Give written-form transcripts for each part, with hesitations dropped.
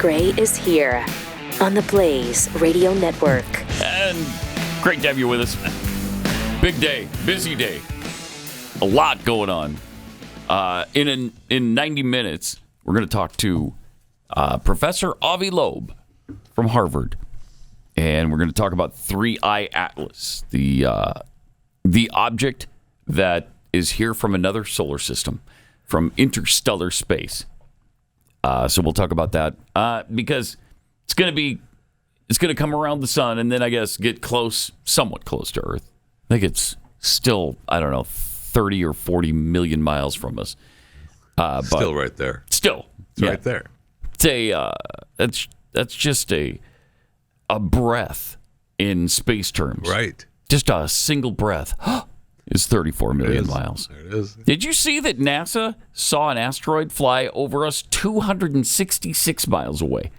Gray is here on the Blaze Radio Network. And great to have you with us. Big day, busy day. A lot going on. In 90 minutes, we're going to talk to Professor Avi Loeb from Harvard. And we're going to talk about 3I Atlas, the object that is here from another solar system, from interstellar space. So we'll talk about that because it's going to come around the sun and then I guess get somewhat close to Earth. I think it's still, 30 or 40 million miles from us. Still right there. Still, it's right there. It's that's just a breath in space terms. Right. Just a single breath is 34 million miles. There it is. Did you see that NASA saw an asteroid fly over us 266 miles away?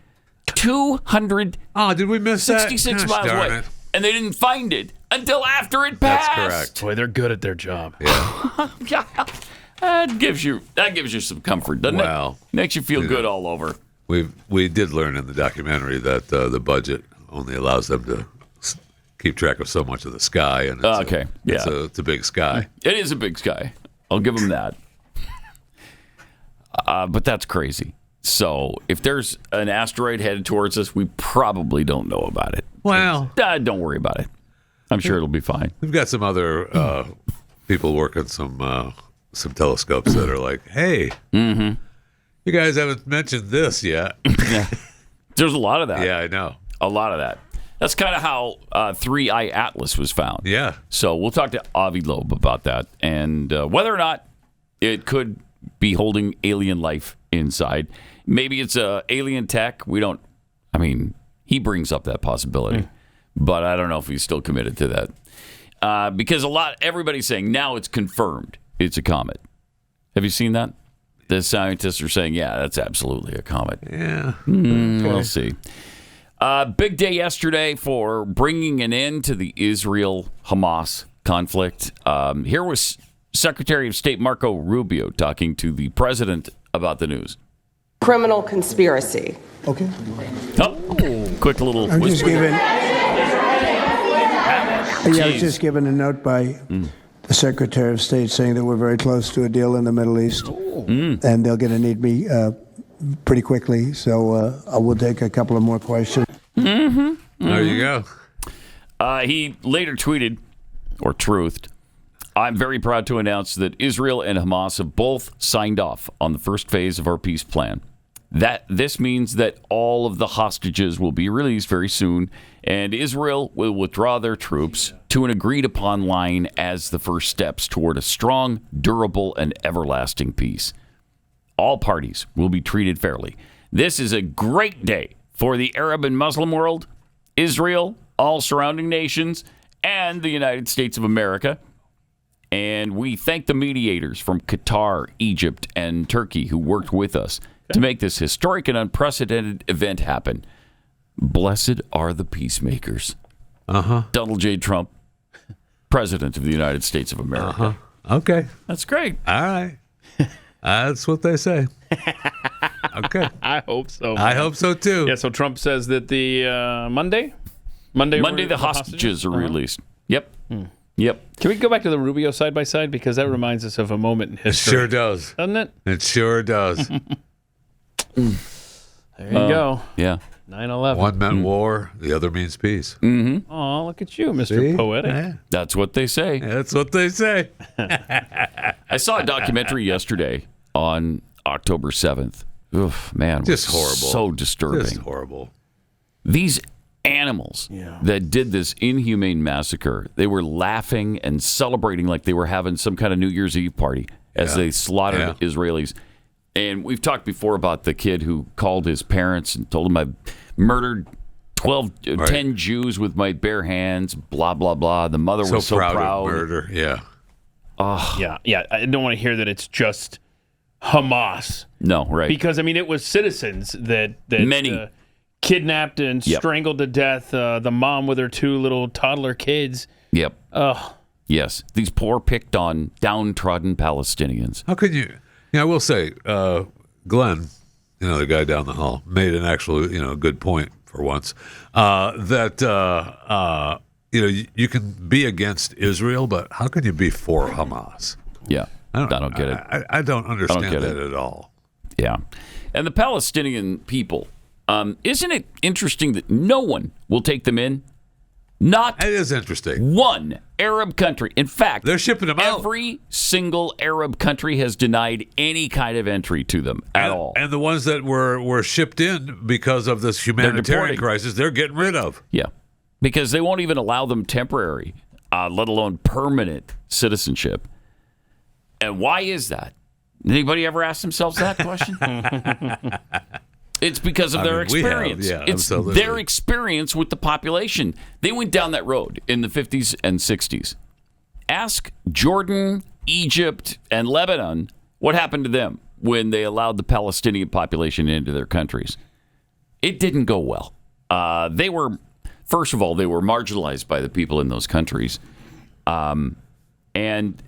266 Oh, did we miss that? miles away. And they didn't find it until after it passed. That's correct. Boy, they're good at their job. Yeah. That gives you some comfort, doesn't it? Makes you feel good all over. We did learn in the documentary that the budget only allows them to keep track of so much of the sky, and it's a big sky. It is a big sky. I'll give them that. But that's crazy. So if there's an asteroid headed towards us, we probably don't know about it. Well, don't worry about it. I'm sure it'll be fine. We've got some other people working some telescopes that are like, hey, you guys haven't mentioned this yet. There's a lot of that. Yeah, I know. A lot of that. That's kind of how 3I Atlas was found. Yeah. So we'll talk to Avi Loeb about that and whether or not it could be holding alien life inside. Maybe it's alien tech. He brings up that possibility, but I don't know if he's still committed to that because everybody's saying now it's confirmed it's a comet. Have you seen that? The scientists are saying, yeah, that's absolutely a comet. Yeah. We'll see. Big day yesterday for bringing an end to the Israel-Hamas conflict. Here was Secretary of State Marco Rubio talking to the president about the news. Criminal conspiracy. Okay. Oh, quick little I'm whisper. I was just given a note by the Secretary of State saying that we're very close to a deal in the Middle East, and they're going to need me pretty quickly, so I will take a couple of more questions. There you go. He later tweeted, or truthed, I'm very proud to announce that Israel and Hamas have both signed off on the first phase of our peace plan. This means that all of the hostages will be released very soon, and Israel will withdraw their troops to an agreed-upon line as the first steps toward a strong, durable, and everlasting peace. All parties will be treated fairly. This is a great day for the Arab and Muslim world, Israel, all surrounding nations, and the United States of America. And we thank the mediators from Qatar, Egypt, and Turkey who worked with us to make this historic and unprecedented event happen. Blessed are the peacemakers. Donald J. Trump, President of the United States of America. Okay. That's great. All right. That's what they say. Okay. I hope so. I hope so, too. Yeah, so Trump says that the Monday the hostages are released. Yep. Yep. Can we go back to the Rubio side by side? Because that reminds us of a moment in history. It sure does. Doesn't it? It sure does. There you go. Yeah. 9/11. One meant war, the other means peace. Oh, look at you, Mr. See? Poetic. Yeah. That's what they say. That's what they say. I saw a documentary yesterday on October 7th. Oof, man, Just was horrible. So disturbing. Just horrible. These animals that did this inhumane massacre, they were laughing and celebrating like they were having some kind of New Year's Eve party as they slaughtered Israelis. And we've talked before about the kid who called his parents and told them I murdered 10 Jews with my bare hands, blah, blah, blah. The mother was so proud. Of murder, yeah. Yeah. I don't want to hear that it's just Hamas. No, right. Because, it was citizens that many kidnapped and strangled to death the mom with her 2 little toddler kids. Yep. Yes. These poor, picked on, downtrodden Palestinians. How could you? I will say, Glenn the guy down the hall, made an actual, good point for once. You can be against Israel, but how can you be for Hamas? Yeah, I don't get it. I don't understand that at all. Yeah. And the Palestinian people, isn't it interesting that no one will take them in? Not it is interesting. One Arab country. In fact, they're shipping them out. Every single Arab country has denied any kind of entry to them at all. And the ones that were shipped in because of this humanitarian crisis, they're getting rid of. Yeah, because they won't even allow them temporary, let alone permanent citizenship. And why is that? Anybody ever ask themselves that question? It's because of their experience. It's absolutely. Their experience with the population. They went down that road in the 50s and 60s. Ask Jordan, Egypt, and Lebanon what happened to them when they allowed the Palestinian population into their countries. It didn't go well. First of all, they were marginalized by the people in those countries. And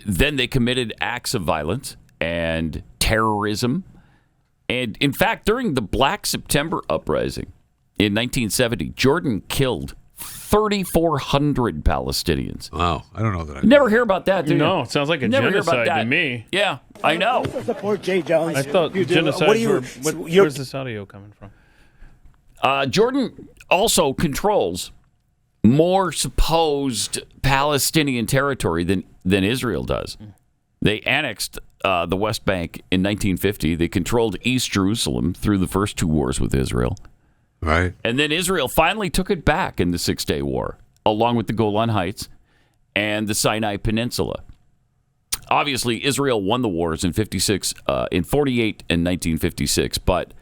then they committed acts of violence and terrorism. And in fact, during the Black September uprising in 1970, Jordan killed 3,400 Palestinians. Wow, I don't know that. Never hear about that, do you? No, it sounds like a genocide to me. Yeah, I know. Support Jay Jones. I thought genocide. Where's this audio coming from? Jordan also controls more supposed Palestinian territory than Israel does. They annexed the West Bank in 1950. They controlled East Jerusalem through the first two wars with Israel. Right. And then Israel finally took it back in the Six-Day War, along with the Golan Heights and the Sinai Peninsula. Obviously, Israel won the wars in 48 and 1956, but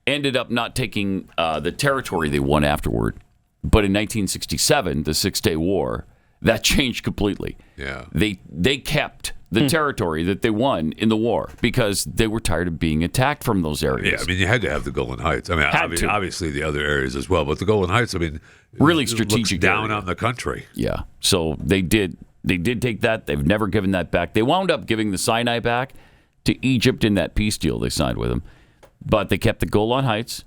ended up not taking the territory they won afterward. But in 1967, the Six-Day War, that changed completely. Yeah. They kept the territory that they won in the war because they were tired of being attacked from those areas. Yeah, I mean, you had to have the Golan Heights. I mean, obviously the other areas as well, but the Golan Heights, I mean, really strategic down area on the country. Yeah, so they did take that. They've never given that back. They wound up giving the Sinai back to Egypt in that peace deal they signed with them, but they kept the Golan Heights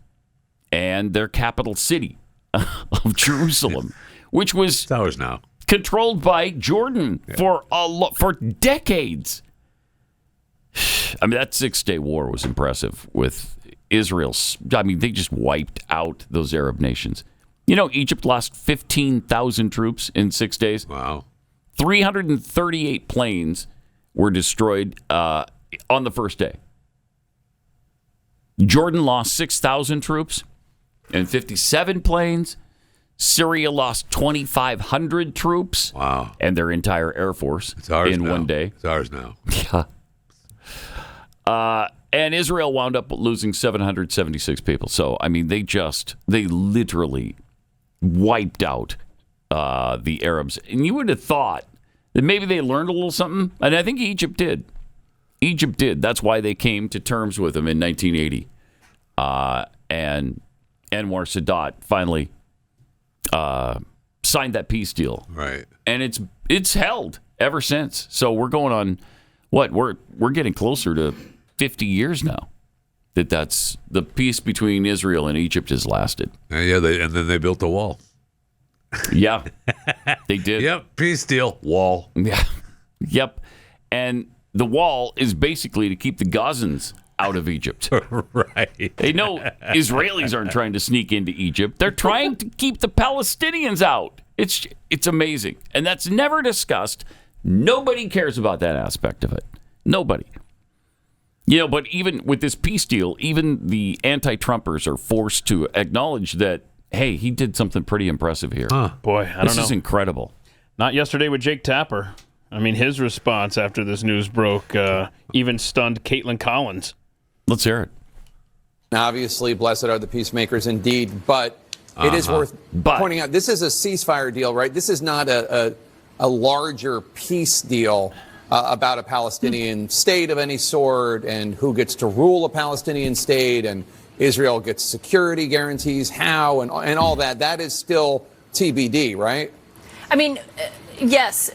and their capital city of Jerusalem, which was It's ours now. Controlled by Jordan for decades. I mean, that Six-Day War was impressive with Israel. I mean, they just wiped out those Arab nations. You know, Egypt lost 15,000 troops in 6 days. Wow. 338 planes were destroyed on the first day. Jordan lost 6,000 troops and 57 planes. Syria lost 2,500 troops. Wow. And their entire air force in 1 day. It's ours now. Yeah. And Israel wound up losing 776 people. So, I mean, they literally wiped out the Arabs. And you would have thought that maybe they learned a little something. And I think Egypt did. That's why they came to terms with them in 1980. And Anwar Sadat finally signed that peace deal, right? And it's held ever since. So we're going on we're getting closer to 50 years now. That's the peace between Israel and Egypt has lasted. Yeah, and then they built the wall. Yeah, they did. Yep, peace deal, wall. Yeah, yep. And the wall is basically to keep the Gazans out of Egypt. Right. They know Israelis aren't trying to sneak into Egypt. They're trying to keep the Palestinians out. It's amazing. And that's never discussed. Nobody cares about that aspect of it. Nobody. You know, but even with this peace deal, even the anti-Trumpers are forced to acknowledge that, hey, he did something pretty impressive here. Boy, I don't know. This is incredible. Not yesterday with Jake Tapper. I mean, his response after this news broke even stunned Caitlin Collins. Let's hear it. Obviously, blessed are the peacemakers indeed, but it is worth pointing out, this is a ceasefire deal, right? This is not a larger peace deal about a Palestinian state of any sort and who gets to rule a Palestinian state and Israel gets security guarantees, how, and all that. That is still TBD, right? I mean, yes,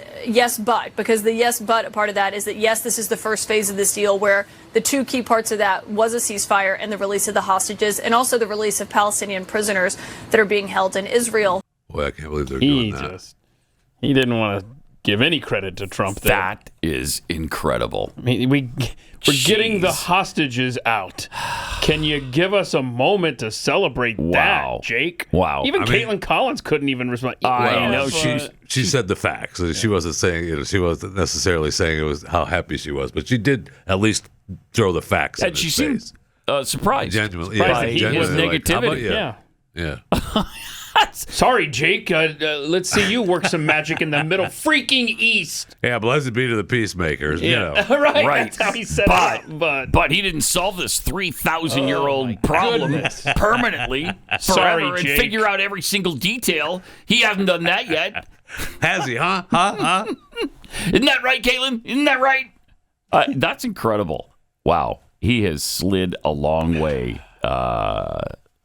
but, because the yes, but part of that is that, yes, this is the first phase of this deal where the two key parts of that was a ceasefire and the release of the hostages and also the release of Palestinian prisoners that are being held in Israel. Boy, I can't believe they're doing that. He didn't want to give any credit to Trump there. That is incredible. I mean, we're getting the hostages out. Can you give us a moment to celebrate that, Jake? Wow. Even Caitlin Collins couldn't even respond. I know. She said the facts. She wasn't saying, she wasn't necessarily saying it was how happy she was, but she did at least throw the facts in his face. And she seemed surprised. Genuinely. His negativity. Yeah. Sorry, Jake. Let's see you work some magic in the Middle freaking East. Yeah, blessed be to the peacemakers. You know. Right. That's how he said it. But he didn't solve this 3,000-year-old problem permanently Sorry, forever and Jake. figure out every single detail. He hasn't done that yet. Has he, huh? Isn't that right, Caitlin? Isn't that right? That's incredible. Wow. He has slid a long way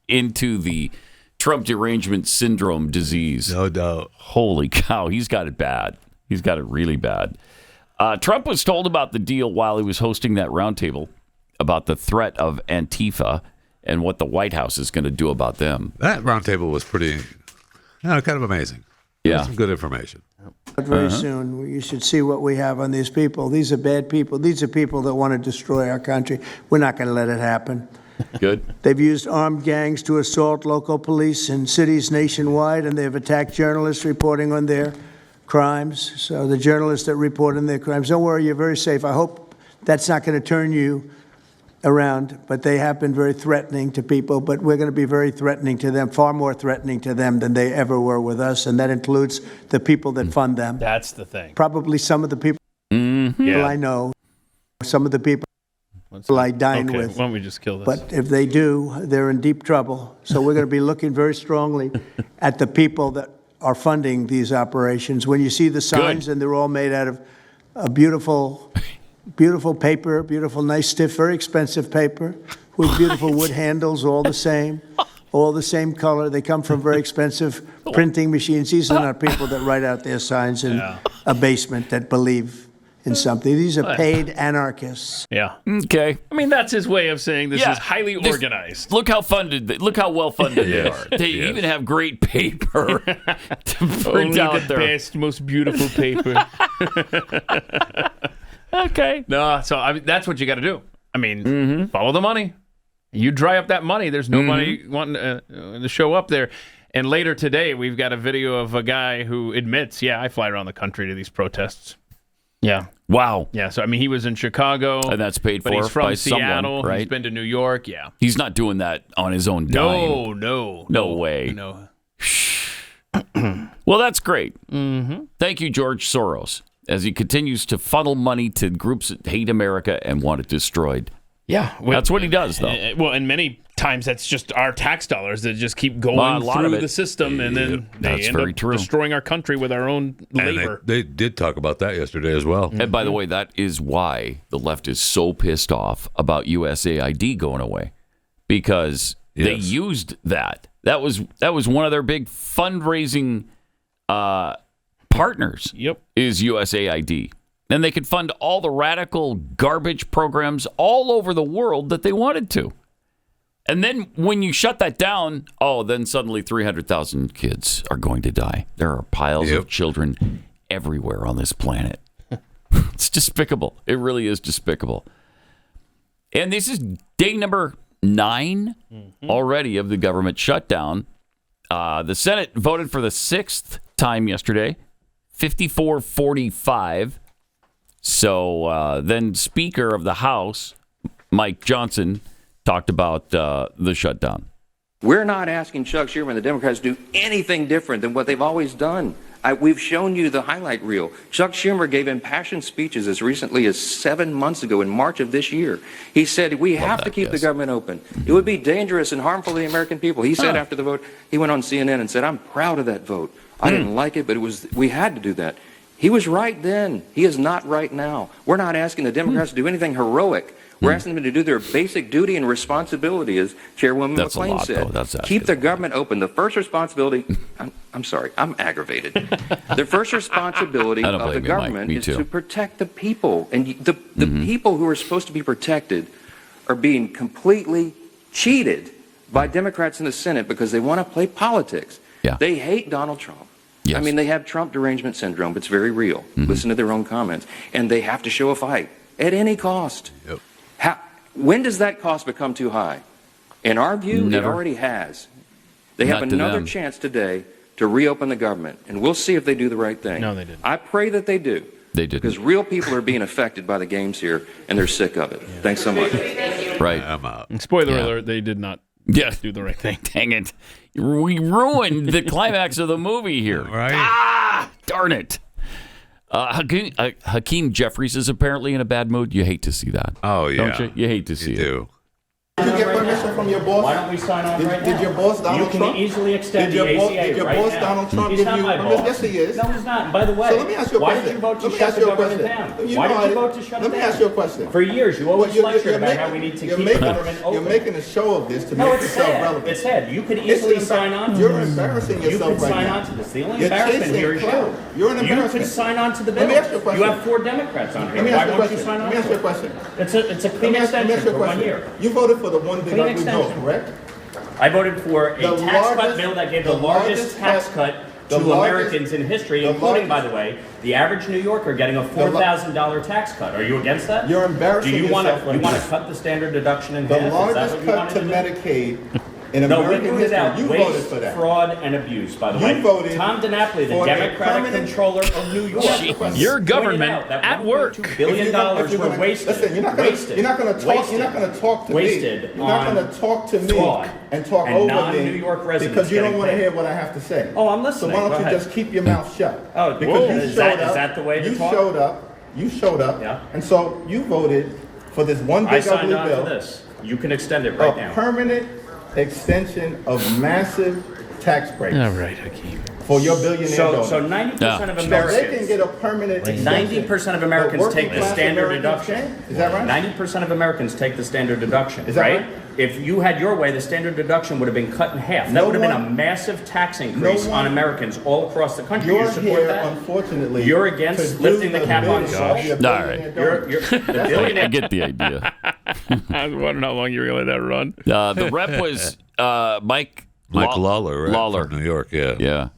into the Trump derangement syndrome disease. No doubt. Holy cow, he's got it bad. He's got it really bad. Trump was told about the deal while he was hosting that roundtable about the threat of Antifa and what the White House is going to do about them. That roundtable was pretty, kind of amazing. Yeah. Some good information. But very soon, you should see what we have on these people. These are bad people. These are people that want to destroy our country. We're not going to let it happen. Good. They've used armed gangs to assault local police in cities nationwide, and they've attacked journalists reporting on their crimes. So the journalists that report on their crimes, don't worry, you're very safe. I hope that's not going to turn you around, but they have been very threatening to people, but we're going to be very threatening to them, far more threatening to them than they ever were with us, and that includes the people that fund them. That's the thing. Probably some of the people I know, some of the people I dine with. Why don't we just kill this? But if they do, they're in deep trouble. So we're going to be looking very strongly at the people that are funding these operations. When you see the signs, and they're all made out of a beautiful paper, beautiful, nice, stiff, very expensive paper with beautiful wood handles, all the same color. They come from very expensive printing machines. These are not people that write out their signs in a basement that believe in something. These are paid anarchists. Yeah. Okay. I mean, that's his way of saying this is highly organized. Look how well funded they are. They even have great paper to print out the best, most beautiful paper. Okay. No, so that's what you got to do. I mean, follow the money. You dry up that money. There's nobody wanting to show up there. And later today, we've got a video of a guy who admits, I fly around the country to these protests. Yeah. Wow. Yeah. So, I mean, he was in Chicago. And that's paid for but he's from by Seattle. Someone, right? He's been to New York. Yeah. He's not doing that on his own dime. No way. No. Well, that's great. Thank you, George Soros, as he continues to funnel money to groups that hate America and want it destroyed. Yeah. That's what he does, though. Well, and many times that's just our tax dollars that just keep going through the system, and then they end up destroying our country with our own labor. They did talk about that yesterday as well. And by the way, that is why the left is so pissed off about USAID going away, because they used that. That was one of their big fundraising partners. Yep. Is USAID. And they could fund all the radical garbage programs all over the world that they wanted to. And then when you shut that down, then suddenly 300,000 kids are going to die. There are piles of children everywhere on this planet. It's despicable. It really is despicable. And this is day number 9 already of the government shutdown. The Senate voted for the 6th time yesterday, 54-45. So then Speaker of the House, Mike Johnson, talked about the shutdown. We're not asking Chuck Schumer and the Democrats to do anything different than what they've always done. We've shown you the highlight reel. Chuck Schumer gave impassioned speeches as recently as 7 months ago in March of this year. He said, we have to keep the government open. It would be dangerous and harmful to the American people. He said after the vote, he went on CNN and said, I'm proud of that vote. I didn't like it, but we had to do that. He was right then. He is not right now. We're not asking the Democrats to do anything heroic. We're asking them to do their basic duty and responsibility, as Chairwoman McClain said. Keep the government open. The first responsibility, I'm sorry, I'm aggravated. The first responsibility of the government is to protect the people. And the people who are supposed to be protected are being completely cheated by Democrats in the Senate because they want to play politics. Yeah. They hate Donald Trump. Yes. I mean, they have Trump derangement syndrome. It's very real. Listen to their own comments. And they have to show a fight at any cost. Yep. When does that cost become too high? In our view, Never. it already has. They have another chance today to reopen the government, and we'll see if they do the right thing. No, they didn't. I pray that they do. They didn't. Because real people are being affected by the games here, and they're sick of it. Thanks so much. Right. I'm out. Spoiler alert, they did not do the right thing. Dang it. We ruined the climax of the movie here. Right. Darn it. Hakeem Jeffries is apparently in a bad mood. You hate to see that. Oh, yeah. Don't you? You hate to see You it. do. Did you get permission from your boss? Why don't we sign on right now? Did your boss Donald Trump? You can easily extend the ACA Did your right boss now. Donald Trump He's give not you my permission? boss. Yes, he is. No, he's not. And by the way, So let me ask you a why question. did you vote to Let me shut ask the you a government question. down? You Why know did you I- vote to shut Let it me down? ask you a question. For years, you always Well, lectured about how we need to keep the government open. You're making a show of this to No, make it's yourself sad. relevant. It's sad. You could easily sign on to You're this. embarrassing You yourself could right sign now. on to this. The only You're embarrassment chasing here is clout. you. You're an You embarrassment. could sign on to the bill. Let me ask you a question. You have 4 Democrats on here. Let me Why ask you a won't you question. sign on Let me ask to you a it? question. It's a clean extension for 1 year. You voted for the one big Clean ugly bill, extension. correct? I voted for a The tax cut largest- bill that gave the the largest largest tax tax- cut the to largest- Americans in history, the including, by largest- the way, the average New Yorker getting a $4,000 tax cut. Are you against that? You're embarrassing Do you want to yourself right you want now. to cut the standard deduction in The half? Is that largest what you cut wanted to do? Medicaid in No, we American rooted history. out You voted waste, for that. fraud, and abuse, by the You way. voted Tom DiNapoli, the for a Democratic permanent- controller of New York, Your pointed government out that at work. $1.2 billion were wasted. Listen, you're not going to talk. You're not going to talk to wasted me. You're not going to talk to me fraud and talk and over non-New me York residents because you don't getting want to paid. hear what I have to say. Oh, I'm So listening. why Go don't you ahead. just keep your mouth shut? Oh, because whoa. you Is showed that- up. is that the way to you talk? showed up. You showed up. Yeah. And so you voted for this one I big signed ugly on bill. to this. You can extend it right A now. permanent extension of massive tax breaks All right, Hakeem. for your billionaire donors. So 90% of So they can Americans, get a permanent extension. 90% of Americans But take the working-class standard Americans deduction. can't? Is that right? 90% of Americans take the standard deduction, Is that right? right? If you had your way, the standard deduction would have been cut in half. That No would have been a one- massive tax increase no on one- Americans all across the country. You You're support here, that? unfortunately. You're against to lifting do the cap on bidding salt? of your All right. billionaire donors. You're the billionaire. I get the idea. I was wondering how long you were going to let that run. The rep was Mike Lawler, right? Lawler. From New York, yeah. Yeah.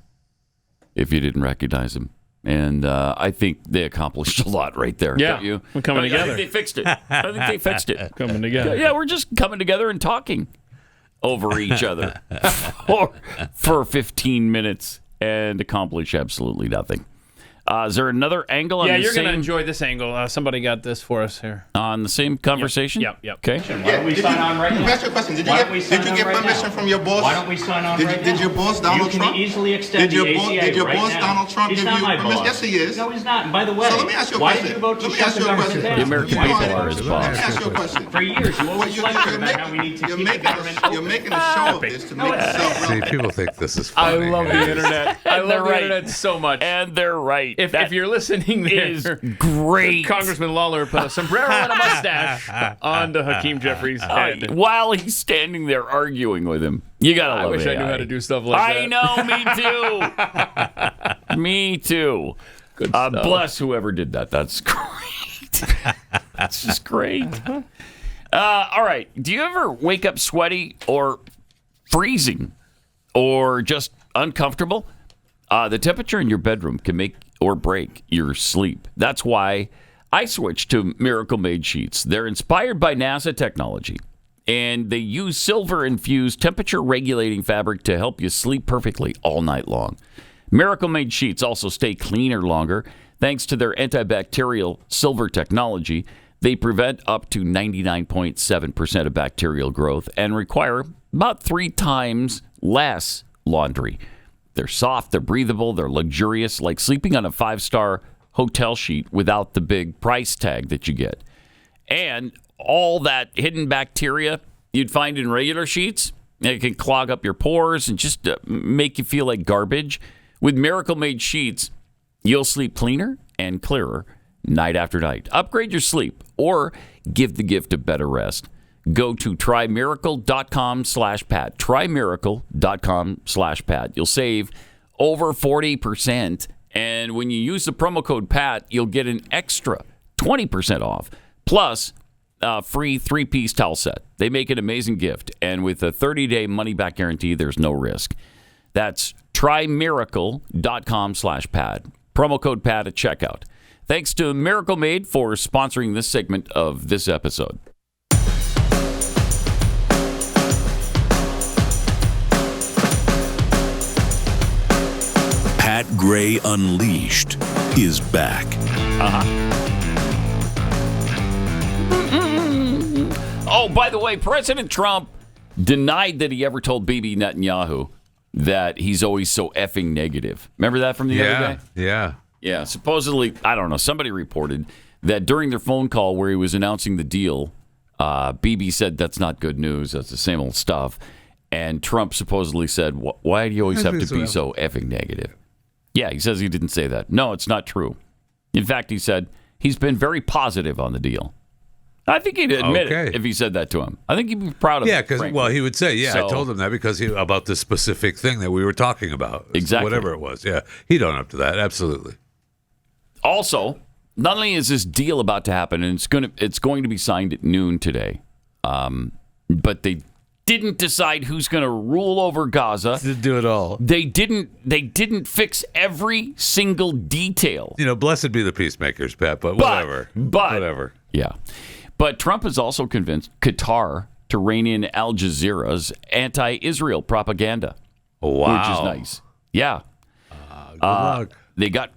If you didn't recognize him. And I think they accomplished a lot right there. Yeah, Don't you? we're coming I together. think they fixed it. I think they fixed it. Coming together. Yeah, we're just coming together and talking over each other for 15 minutes and accomplish absolutely nothing. Is there another angle on Yeah, the you're going to same enjoy this angle. Somebody got this for us here. on the same conversation? Yep. Okay. Why don't we sign on right now? Let me ask you a question. Did Why you don't we get, sign did you on get right permission now? from your boss? Why don't we sign on right now? Did your boss Donald You Trump? can easily extend Did your the boss- ACA did your right boss now. Donald Trump He's give not you my permission? boss. Yes, he is. No, he's not. And by the way, So let me ask you a why question. did you vote to Let me shut ask the you a government question. down? The American You people know, are his let me boss. ask you a question. For years, you always lectured about how we need to keep the government open. You're making a show of this to make yourself See, relevant. people think this is I funny. love the internet. I And they're love the right. internet so much. And they're right. If you're listening there, is great. Congressman Lawler put a sombrero and a mustache onto Hakeem Jeffries' head. While he's standing there arguing with him. You got to love I wish I knew AI. how to do stuff like that. I know, me too. Me too. Good stuff. Bless whoever did that. That's great. That's just great. All right. Do you ever wake up sweaty or freezing or just uncomfortable? The temperature in your bedroom can make or break your sleep. That's why I switched to Miracle Made sheets. They're inspired by NASA technology, and they use silver-infused temperature-regulating fabric to help you sleep perfectly all night long. Miracle Made sheets also stay cleaner longer thanks to their antibacterial silver technology. They prevent up to 99.7% of bacterial growth and require about 3 times less laundry. They're soft, they're breathable, they're luxurious, like sleeping on a 5-star hotel sheet without the big price tag that you get. And all that hidden bacteria you'd find in regular sheets, it can clog up your pores and just make you feel like garbage. With Miracle Made sheets, you'll sleep cleaner and clearer night after night. Upgrade your sleep or give the gift of better rest. Go to trymiracle.com/Pat. Trymiracle.com/Pat. You'll save over 40%. And when you use the promo code PAT, you'll get an extra 20% off. Plus, free 3-piece towel set. They make an amazing gift. And with a 30-day money-back guarantee, there's no risk. That's trymiracle.com/Pat. Promo code PAT at checkout. Thanks to Miracle Made for sponsoring this segment of this episode. Pat Gray Unleashed is back. Oh, by the way, President Trump denied that he ever told Bibi Netanyahu that he's always so effing negative. Remember that from the other day? Yeah. Yeah, supposedly, I don't know, somebody reported that during their phone call where he was announcing the deal, Bibi said, that's not good news, that's the same old stuff. And Trump supposedly said, why do you always have to be so effing negative? Yeah, he says he didn't say that. No, it's not true. In fact, he said he's been very positive on the deal. I think he'd admit it if he said that to him. I think he'd be proud of it. Yeah, because, well, he would say, I told him that because about the specific thing that we were talking about. Exactly. Whatever it was. Yeah, he'd own up to that. Absolutely. Also, not only is this deal about to happen, and it's going to be signed at noon today, but they didn't decide who's going to rule over Gaza. Didn't do it all. They didn't fix every single detail. Blessed be the peacemakers, Pat, but whatever. Whatever. Yeah. But Trump has also convinced Qatar to rein in Al Jazeera's anti-Israel propaganda. Wow. Which is nice. Yeah. Good luck. They got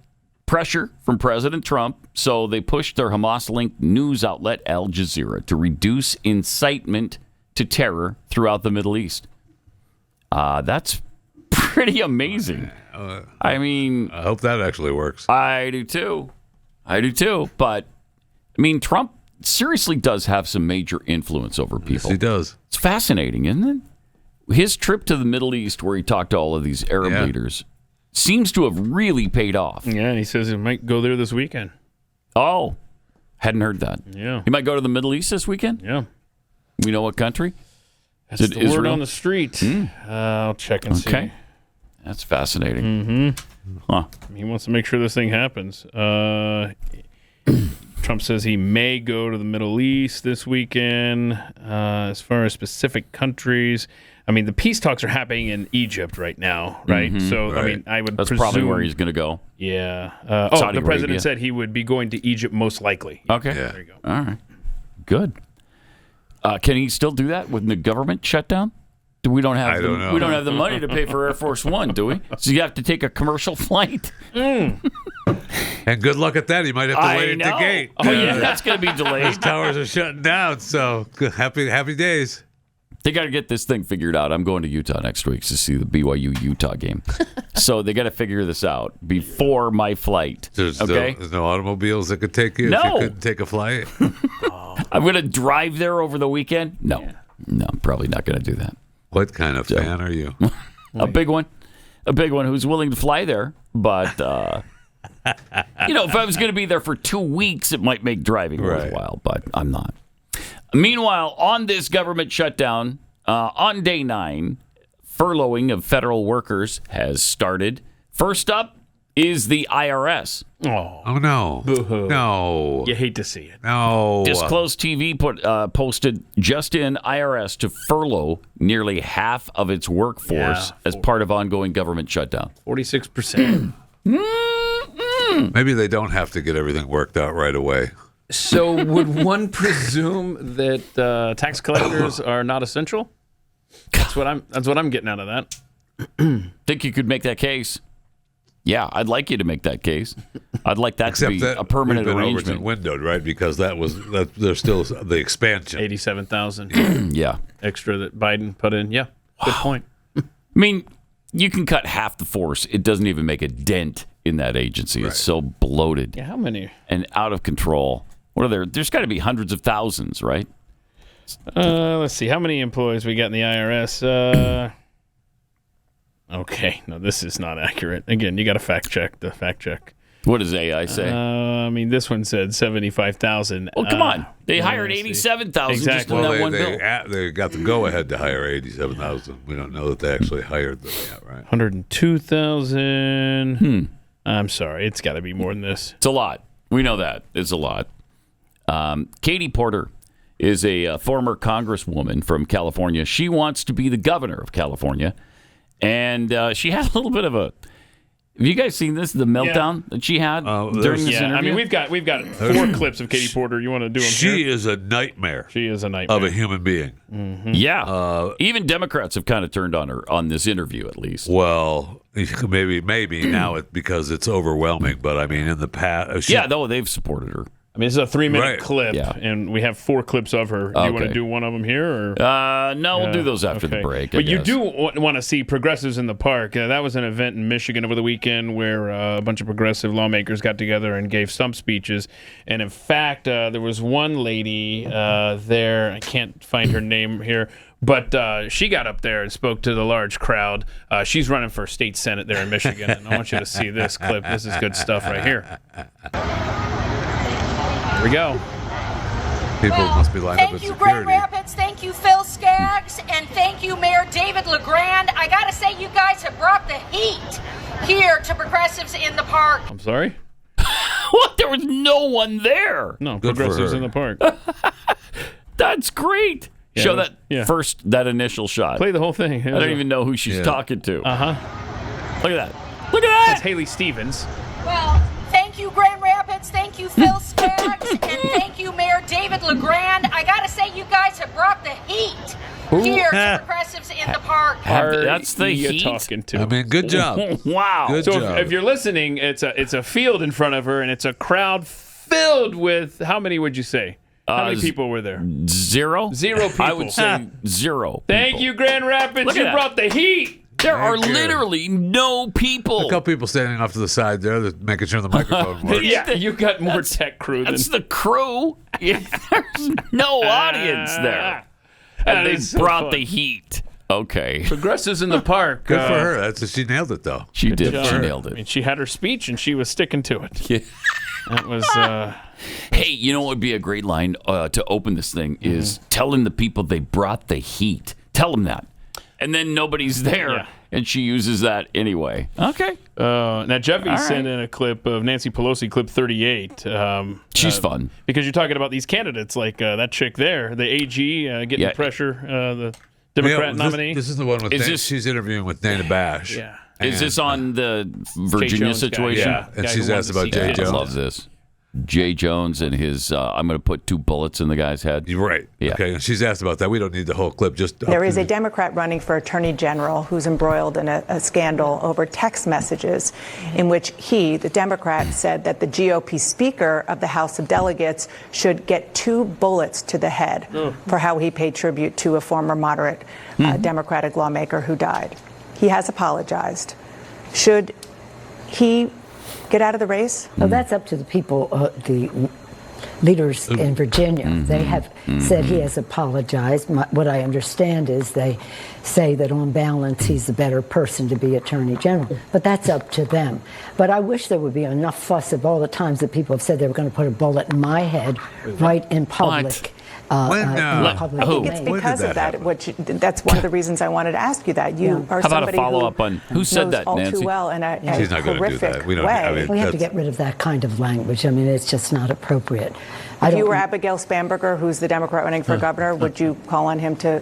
pressure from President Trump, so they pushed their Hamas-linked news outlet Al Jazeera to reduce incitement to terror throughout the Middle East. That's pretty amazing. I mean, I hope that actually works. I do too. But, I mean, Trump seriously does have some major influence over people. Yes, he does. It's fascinating, isn't it? His trip to the Middle East, where he talked to all of these Arab leaders, seems to have really paid off. Yeah, he says he might go there this weekend. Oh, hadn't heard that. Yeah. He might go to the Middle East this weekend? Yeah. We know what country? That's the word on the street. I'll check and see. Okay. That's fascinating. Huh. He wants to make sure this thing happens. Trump says he may go to the Middle East this weekend. As far as specific countries, I mean, the peace talks are happening in Egypt right now, right? So, I mean, I would That's presume... probably where he's going to go. Yeah. Saudi the president Arabia. said he would be going to Egypt most likely. Okay. Yeah. There you go. All right. Good. Can he still do that with the government shutdown? We don't have we don't have the money to pay for Air Force One, do we? So you have to take a commercial flight. And good luck at that. He might have to wait at the gate. Oh yeah, that's going to be delayed. These towers are shutting down. So happy days. They got to get this thing figured out. I'm going to Utah next week to see the BYU Utah game. So they got to figure this out before my flight. There's no automobiles that could take you No. if you couldn't take a flight. I'm going to drive there over the weekend. No, I'm probably not going to do that. What kind of fan are you? A big one who's willing to fly there. But, if I was going to be there for 2 weeks, it might make driving worthwhile, but I'm not. Meanwhile, on this government shutdown, on day 9, furloughing of federal workers has started. First up is the IRS. Oh no. Boo-hoo. No. You hate to see it. No. Disclosed TV posted just in IRS to furlough nearly half of its workforce as part of ongoing government shutdown. 46%. Maybe they don't have to get everything worked out right away. So would one presume that tax collectors are not essential? That's what I'm getting out of that. Think you could make that case? Yeah, I'd like you to make that case. I'd like that to be a permanent arrangement. Windowed, right? Because there's still the expansion. 87,000. Yeah, extra that Biden put in. Yeah, good point. I mean, you can cut half the force. It doesn't even make a dent in that agency. It's so bloated. Yeah, how many? And out of control. What are there? There's got to be hundreds of thousands, right? Let's see. How many employees we got in the IRS? Okay. No, this is not accurate. Again, you got to fact check the fact check. What does AI say? I mean, this one said 75,000. Oh, come on. They hired 87,000 just in that one bill. They got the go-ahead to hire 87,000. We don't know that they actually hired them yet, right? 102,000. I'm sorry. It's got to be more than this. It's a lot. We know that. It's a lot. Katie Porter is a former congresswoman from California. She wants to be the governor of California. And she had a little bit of a... Have you guys seen this? The meltdown that she had during this interview? I mean, we've got 4 clips of Katie Porter. You want to do them She here? is a nightmare. She is a nightmare of a human being. Mm-hmm. Yeah. Even Democrats have kind of turned on her on this interview, at least. Well, maybe now because it's overwhelming. But I mean, in the past, they've supported her. I mean, this is a 3-minute clip, Yeah. and we have 4 clips of her. Do you want to do one of them here? Or? No, we'll do those after the break. But you do want to see progressives in the park. That was an event in Michigan over the weekend where a bunch of progressive lawmakers got together and gave some speeches. And in fact, there was one lady there. I can't find her name here. But she got up there and spoke to the large crowd. She's running for state senate there in Michigan. And I want you to see this clip. This is good stuff right here. Here we go. People must be lined up in Thank you, security. Grand Rapids. Thank you, Phil Skaggs. And thank you, Mayor David LeGrand. I got to say, you guys have brought the heat here to progressives in the park. I'm sorry? What? There was no one there. No, progressives in the park. That's great. Yeah, Show that initial shot. Play the whole thing. I don't even know who she's talking to. Uh-huh. Look at that. Look at that. That's Haley Stevens. Well, thank you, Grand Rapids. Thank you, Phil Skaggs. And thank you, Mayor David LeGrand. I got to say, you guys have brought the heat here to progressives in the park. That's the heat. Talking to. I mean, good job. Wow. Good so job. if you're listening, it's a field in front of her, and it's a crowd filled with, how many would you say? How many people were there? 0? 0 people. I would say 0 Thank people. you, Grand Rapids. Look at You that. brought the heat. There are literally no people. A couple people standing off to the side there, that's making sure the microphone works. Yeah, you got more tech crew than... That's the crew. Yeah, there's no audience there. And they brought the heat. Okay. Progressives in the park. Good for her. She nailed it, though. She did. job. She nailed it. I mean, she had her speech, and she was sticking to it. Yeah. That was... Hey, you know what would be a great line to open this thing is telling the people they brought the heat. Tell them that. And then nobody's there, and she uses that anyway. Okay. Now, Jeffries sent in a clip of Nancy Pelosi, clip 38. She's fun. Because you're talking about these candidates, like that chick there, the AG, getting the pressure, the Democrat nominee. This is the one with she's interviewing with Dana Bash. Yeah. Is this on the Virginia situation? Yeah, and she's asked about Jay Jones. I love this. Jay Jones and his, I'm going to put 2 bullets in the guy's head. You're right. Yeah. Okay, and she's asked about that. We don't need the whole clip. Just There is a Democrat running for Attorney General who's embroiled in a scandal over text messages in which he, the Democrat, said that the GOP Speaker of the House of Delegates should get 2 bullets to the head for how he paid tribute to a former moderate Democratic lawmaker who died. He has apologized. Should he get out of the race? Well, that's up to the people, the leaders in Virginia. They have said he has apologized. What I understand is they say that on balance he's the better person to be Attorney General. But that's up to them. But I wish there would be enough fuss of all the times that people have said they were going to put a bullet in my head right in public. It's because of that. That's one of the reasons I wanted to ask you that. You are How about somebody a follow-up on who said knows that, all Nancy? too well in a She's not gonna do that. horrific We don't- way. I mean, We have to get rid of that kind of language. I mean, it's just not appropriate. If you were Abigail Spanberger, who's the Democrat running for governor, would you call on him to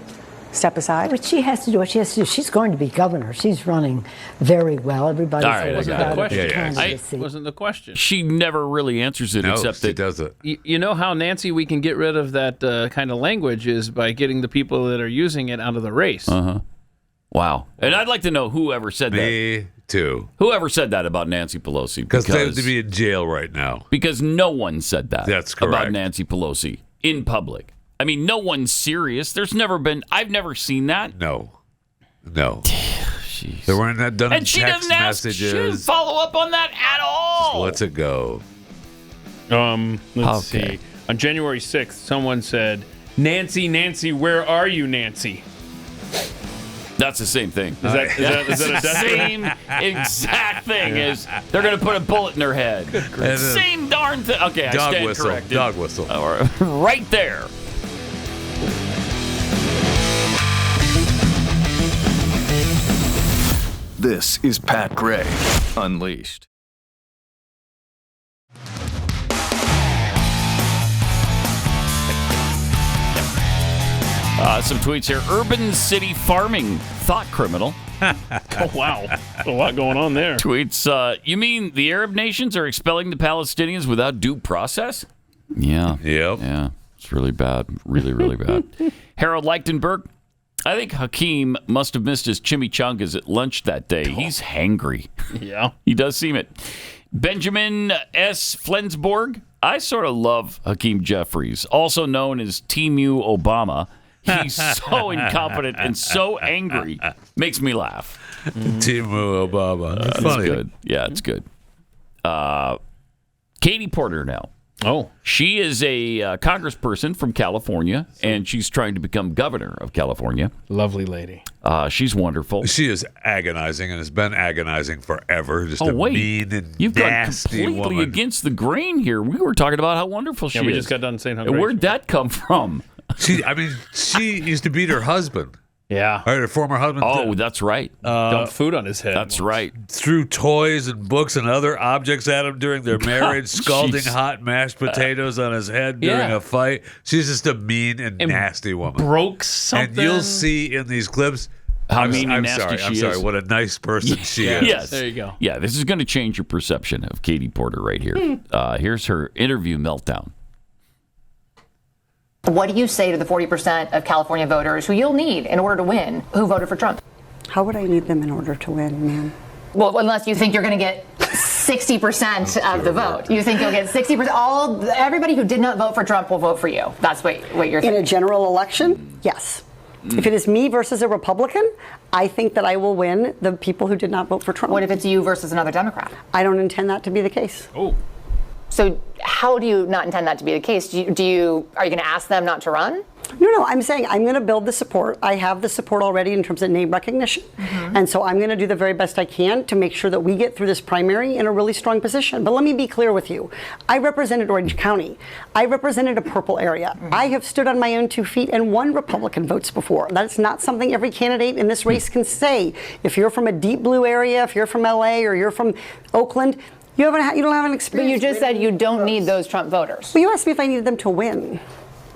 step aside? But she has to do what she has to do. She's going to be governor. She's running very well. Everybody's All right, worried I got about it. her candidacy. Wasn't the question. She never really answers it except she that does it. You know how, Nancy, we can get rid of that kind of language is by getting the people that are using it out of the race. Wow. And I'd like to know whoever said that. Me too. Whoever said that about Nancy Pelosi. Because they have to be in jail right now. Because no one said that That's about correct. Nancy Pelosi in public. I mean, no one's serious. There's never been, I've never seen that. No. They weren't that done in And she text doesn't ask, she doesn't messages. follow up on that at all. Let's it go. Let's see. On January 6th, someone said, Nancy, where are you, Nancy? That's the same thing. Is that a same exact thing as they're going to put a bullet in their head. Same darn thing. Okay, I stand corrected. Dog whistle. Right there. This is Pat Gray Unleashed. Some tweets here. Urban city farming thought criminal. Oh, wow. A lot going on there. Tweets, you mean the Arab nations are expelling the Palestinians without due process? Yeah. Yep. Yeah. It's really bad. Really, really bad. Harold Lichtenberg. I think Hakeem must have missed his chimichangas at lunch that day. He's hangry. Yeah. He does seem it. Benjamin S. Flensborg. I sort of love Hakeem Jeffries, also known as T-Mu Obama. He's so incompetent and so angry. Makes me laugh. T-Mu Obama. That's It's funny. good. Yeah, it's good. Katie Porter now. Oh. She is a congressperson from California, and she's trying to become governor of California. Lovely lady. She's wonderful. She is agonizing and has been agonizing forever. Just a mean and You've gone nasty completely woman. against the grain here. We were talking about how wonderful she is. we just got done saying how And great where'd that come from? She used to beat her husband. Yeah. Right, her former husband. Oh, that's right. Dumped food on his head. That's right. Threw toys and books and other objects at him during their marriage, scalding hot mashed potatoes on his head during a fight. She's just a mean and nasty woman. Broke something. And you'll see in these clips how I'm mean and nasty sorry, she I'm is. sorry. What a nice person she is. Yes. There you go. Yeah, this is going to change your perception of Katie Porter right here. Here's her interview meltdown. What do you say to the 40% of California voters who you'll need in order to win who voted for Trump? How would I need them in order to win, ma'am? Well, unless you think you're going to get 60% of the vote. You think you'll get 60%. Everybody who did not vote for Trump will vote for you. That's what you're thinking. In a general election, yes. If it is me versus a Republican, I think that I will win the people who did not vote for Trump. What if it's you versus another Democrat? I don't intend that to be the case. Oh. So how do you not intend that to be the case? Are you going to ask them not to run? No, I'm saying I'm going to build the support. I have the support already in terms of name recognition. And so I'm going to do the very best I can to make sure that we get through this primary in a really strong position. But let me be clear with you. I represented Orange County. I represented a purple area. I have stood on my own 2 feet and won Republican votes before. That's not something every candidate in this race can say. If you're from a deep blue area, if you're from LA or you're from Oakland, you don't have an experience. But you just said you don't need those Trump voters. Well, you asked me if I needed them to win.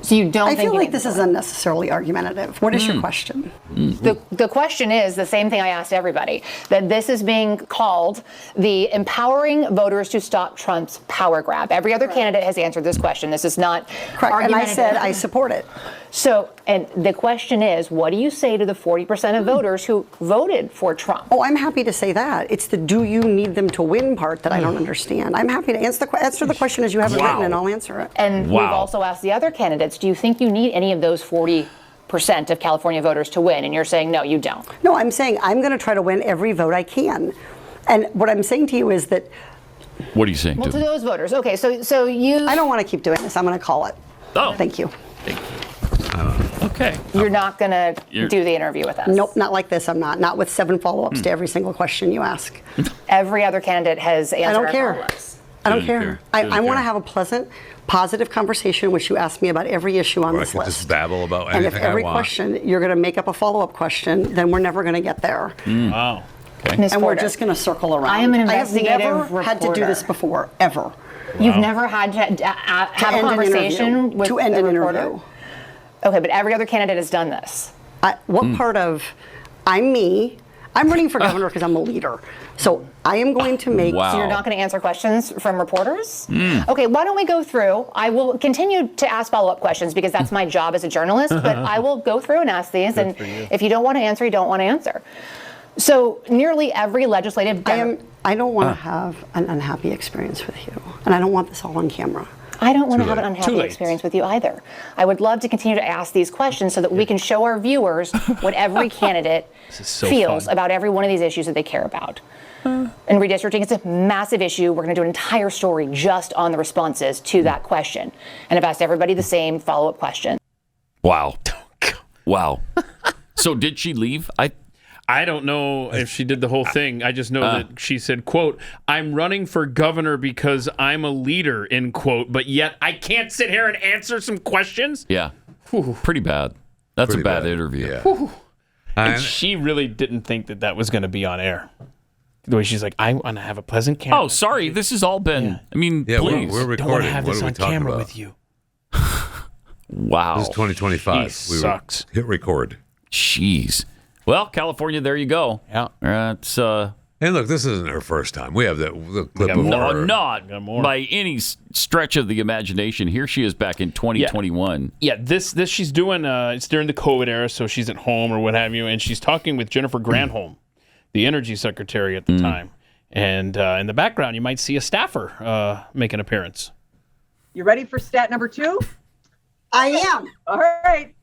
So you don't I think feel like this is unnecessarily argumentative. What is your question? The question is the same thing I asked everybody, that this is being called the empowering voters to stop Trump's power grab. Every other candidate has answered this question. This is not correct. And I said I support it. So, and the question is, what do you say to the 40% of voters who voted for Trump? Oh, I'm happy to say that. It's the do you need them to win part that I don't understand. I'm happy to answer the question as you have it written, and I'll answer it. And we've also asked the other candidates, do you think you need any of those 40% of California voters to win? And you're saying, no, you don't. No, I'm saying I'm going to try to win every vote I can. And what I'm saying to you is that... What are you saying to those voters. Okay, so you... I don't want to keep doing this. I'm going to call it. Oh. Thank you. Okay. You're not going to do the interview with us? Nope, not like this. I'm not. Not with 7 follow-ups to every single question you ask. Every other candidate has answered I don't our care. follow-ups. I don't care. I want to have a pleasant, positive conversation in which you ask me about every issue on Or I this can list. just babble about And anything if every I want. question you're going to make up a follow-up question, then we're never going to get there. Wow. Okay. Ms. And we're Porter, just going to circle around. I am an I have investigative never had to do this before, ever. You've never had to have a end an conversation interview. with To end a an reporter? interview. Okay, but every other candidate has done this. What part of I'm me? I'm running for governor because I'm a leader. So I am going to make... So you're not going to answer questions from reporters? Okay, why don't we go through? I will continue to ask follow-up questions because that's my job as a journalist, but I will go through and ask these, and if you don't want to answer, you don't want to answer. So nearly every legislative... I don't want to have an unhappy experience with you, and I don't want this all on camera. I don't want to have an unhappy experience with you either. I would love to continue to ask these questions so that we can show our viewers what every candidate feels about every one of these issues that they care about. And redistricting is a massive issue. We're going to do an entire story just on the responses to that question. And I've asked everybody the same follow-up question. Wow. Wow. So did she leave? I don't know if she did the whole thing. I just know that she said, quote, "I'm running for governor because I'm a leader," end quote, but yet I can't sit here and answer some questions? Yeah. Pretty bad. That's a bad interview. Yeah. And she really didn't think that was going to be on air. The way she's like, I want to have a pleasant camera. Oh, sorry. This has all been, I mean, please. We're recording. Don't want to have what this are we on talking camera about? with you. Wow. This is 2025. He sucks. Hit record. Jeez. Well, California, there you go. Yeah. It's, Hey, look, this isn't her first time. We have the clip of no, her. not by any stretch of the imagination. Here she is back in 2021. Yeah, this she's doing, it's during the COVID era, so she's at home or what have you, and she's talking with Jennifer Granholm, the energy secretary at the time. And in the background, you might see a staffer make an appearance. You ready for stat number 2? I am. All right.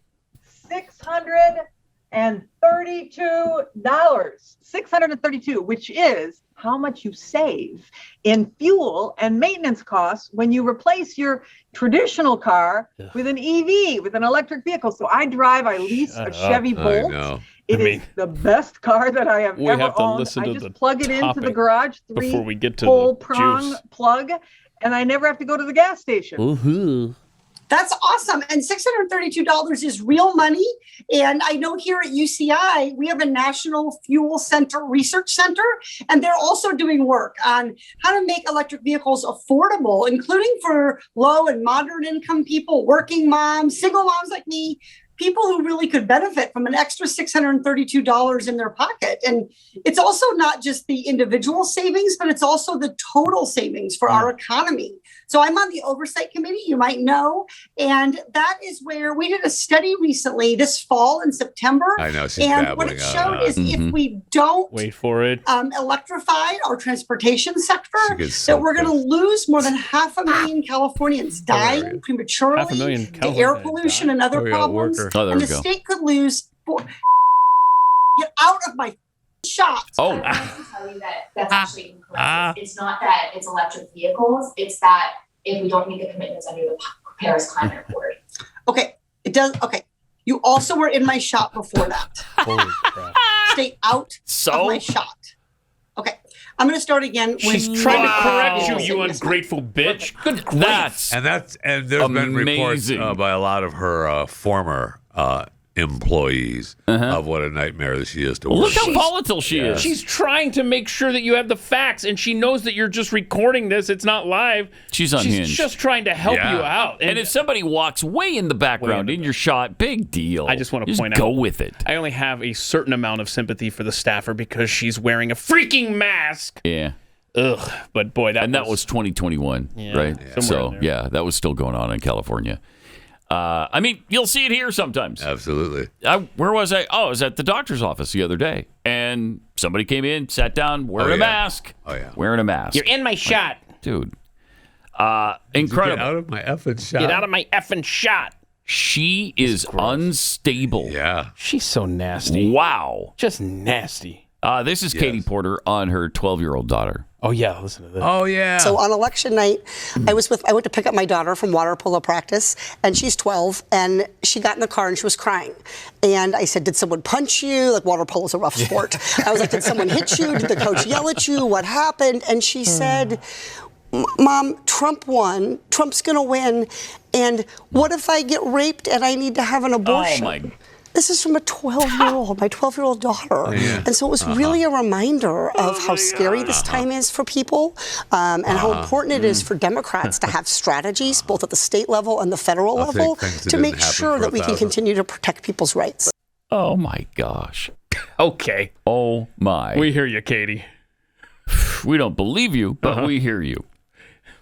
$632, which is how much you save in fuel and maintenance costs when you replace your traditional car with an EV, with an electric vehicle. So I lease a Chevy Bolt. It is the best car that I have ever owned. I just plug it into the garage, 3-hole prong plug, and I never have to go to the gas station. Woohoo. That's awesome. And $632 is real money. And I know here at UCI, we have a National Fuel Center Research Center, and they're also doing work on how to make electric vehicles affordable, including for low and moderate income people, working moms, single moms like me, people who really could benefit from an extra $632 in their pocket. And it's also not just the individual savings, but it's also the total savings for our economy. So I'm on the oversight committee, you might know, and that is where we did a study recently this fall in September. I know, she's and what it showed is if we don't wait for it, electrify our transportation sector, that we're going to lose more than 500,000 Californians dying prematurely to air pollution and other problems. And the state could lose. Get out of my shop. I can tell you that that's actually incorrect. It's not that it's electric vehicles. It's that if we don't meet the commitments under the Paris Climate Accord. Okay, it does. Okay, you also were in my shop before that. Holy crap! Stay out of my shop. Okay, I'm going to start again. She's trying to correct you, you ungrateful bitch. Good grief. And there's been reports by a lot of her former employees of what a nightmare she is to work. Look how volatile she is. She's trying to make sure that you have the facts, and she knows that you're just recording this. It's not live. She's unhinged. She's just trying to help you out. And if somebody walks way in the background in your shot, big deal. I just want to point out. Go with it. I only have a certain amount of sympathy for the staffer because she's wearing a freaking mask. Yeah. Ugh. But boy, that was 2021, right? Yeah, so that was still going on in California. I mean, you'll see it here sometimes. Absolutely. Where was I? Oh, I was at the doctor's office the other day, and somebody came in, sat down, wearing a mask. Oh, yeah. Wearing a mask. You're in my shot. Dude. Incredible. Get out of my effing shot. Get out of my effing shot. She is unstable. Yeah. She's so nasty. Wow. Just nasty. This is Katie Porter on her 12-year-old daughter. Oh, yeah. Listen to this. Oh, yeah. So on election night, I went to pick up my daughter from water polo practice, and she's 12, and she got in the car and she was crying. And I said, did someone punch you? Like, water polo is a rough sport. I was like, did someone hit you? Did the coach yell at you? What happened? And she said, Mom, Trump won. Trump's going to win. And what if I get raped and I need to have an abortion? Oh, my. This is from a 12-year-old, my 12-year-old daughter. And so it was really a reminder of how scary this time is for people and how important it is for Democrats to have strategies, both at the state level and the federal level, to make sure that we can continue to protect people's rights. Oh, my gosh. Okay. Oh, my. We hear you, Katie. We don't believe you, but we hear you.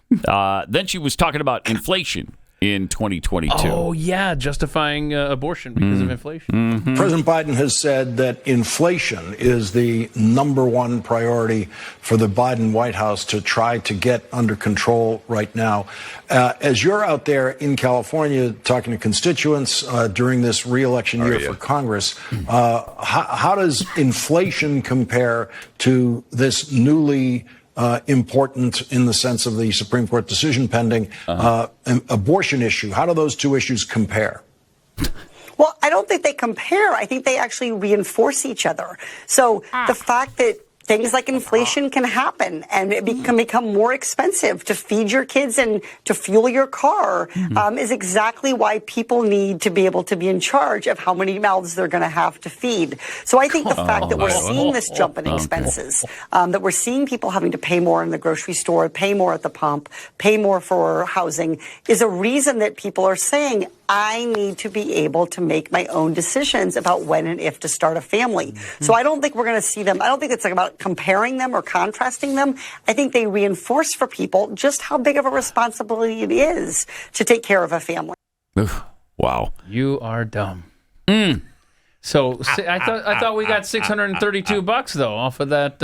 Then she was talking about inflation in 2022. Oh, yeah, justifying abortion because of inflation. President Biden has said that inflation is the number one priority for the Biden White House to try to get under control right now. As you're out there in California talking to constituents during this re-election year for Congress, how does inflation compare to this newly important in the sense of the Supreme Court decision pending abortion issue? How do those two issues compare? Well, I don't think they compare. I think they actually reinforce each other. So the fact that things like inflation can happen and it can become more expensive to feed your kids and to fuel your car is exactly why people need to be able to be in charge of how many mouths they're going to have to feed. So I think the fact that we're seeing this jump in expenses, that we're seeing people having to pay more in the grocery store, pay more at the pump, pay more for housing, is a reason that people are saying, I need to be able to make my own decisions about when and if to start a family. So I don't think we're going to see them. I don't think it's like about comparing them or contrasting them. I think they reinforce for people just how big of a responsibility it is to take care of a family. Wow. You are dumb. So I thought we got $632 though off of that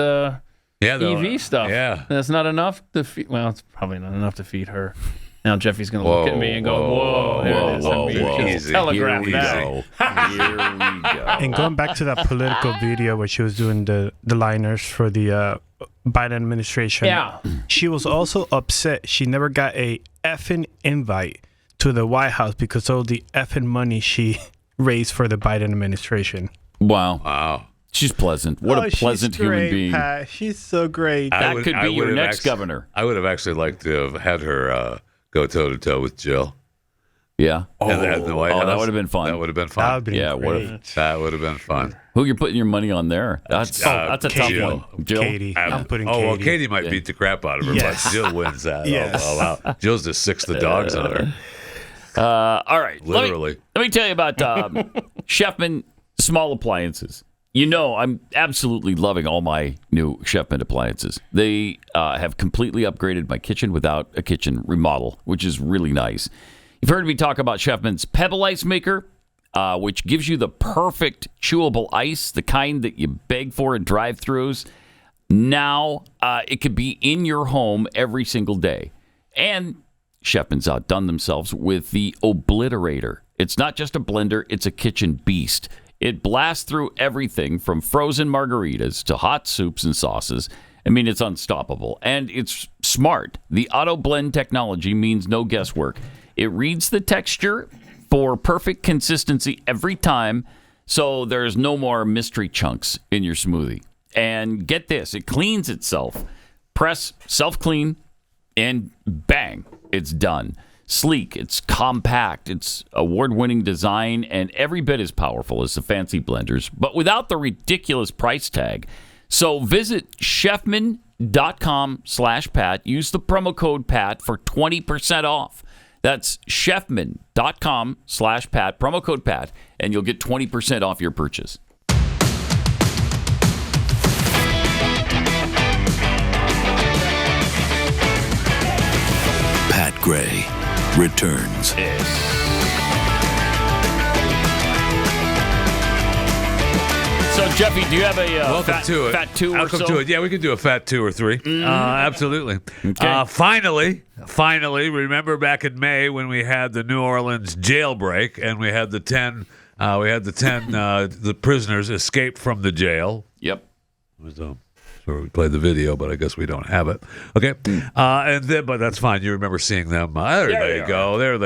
EV stuff. Yeah. That's not enough to feed. Well, it's probably not enough to feed her. Now Jeffy's going to look at me and go, whoa, there it is. Telegraph that. Here we go. And going back to that political video where she was doing the liners for the Biden administration, she was also upset she never got a effing invite to the White House because of the effing money she raised for the Biden administration. Wow. She's pleasant. What a pleasant human being. Pat. She's so great. That could be your next governor. I would have actually liked to have had her go toe-to-toe with Jill. Yeah. At the White House. That would have been fun. That would have been fun. That would have been great. That would have been fun. Who you're putting your money on there? That's a tough one. Jill? Katie. I'm putting Katie. Well, Katie might beat the crap out of her, but Jill wins that. Yes. All out. Jill's just six the dogs on her. All right. Literally. Let me tell you about Chefman Small Appliances. You know, I'm absolutely loving all my new Chefman appliances. They have completely upgraded my kitchen without a kitchen remodel, which is really nice. You've heard me talk about Chefman's Pebble Ice Maker, which gives you the perfect chewable ice, the kind that you beg for at drive-thrus. Now, it could be in your home every single day. And Chefman's outdone themselves with the Obliterator. It's not just a blender, it's a kitchen beast. It blasts through everything from frozen margaritas to hot soups and sauces. I mean, it's unstoppable. And it's smart. The auto blend technology means no guesswork. It reads the texture for perfect consistency every time, so there's no more mystery chunks in your smoothie. And get this, it cleans itself. Press self-clean, and bang, it's done. Sleek, it's compact, it's award-winning design, and every bit as powerful as the fancy blenders, but without the ridiculous price tag. So visit chefman.com/Pat. Use the promo code Pat for 20% off. That's chefman.com/Pat, promo code Pat, and you'll get 20% off your purchase. Pat Gray returns. So, Jeffy, do you have a Welcome to it. fat two or Welcome so? to it. Yeah, we can do a fat 2 or 3. Absolutely. Okay. Finally, remember back in May when we had the New Orleans jailbreak and we had the 10 the prisoners escape from the jail. Yep. So we played the video, but I guess we don't have it. Okay, but that's fine. You remember seeing them? There they go. There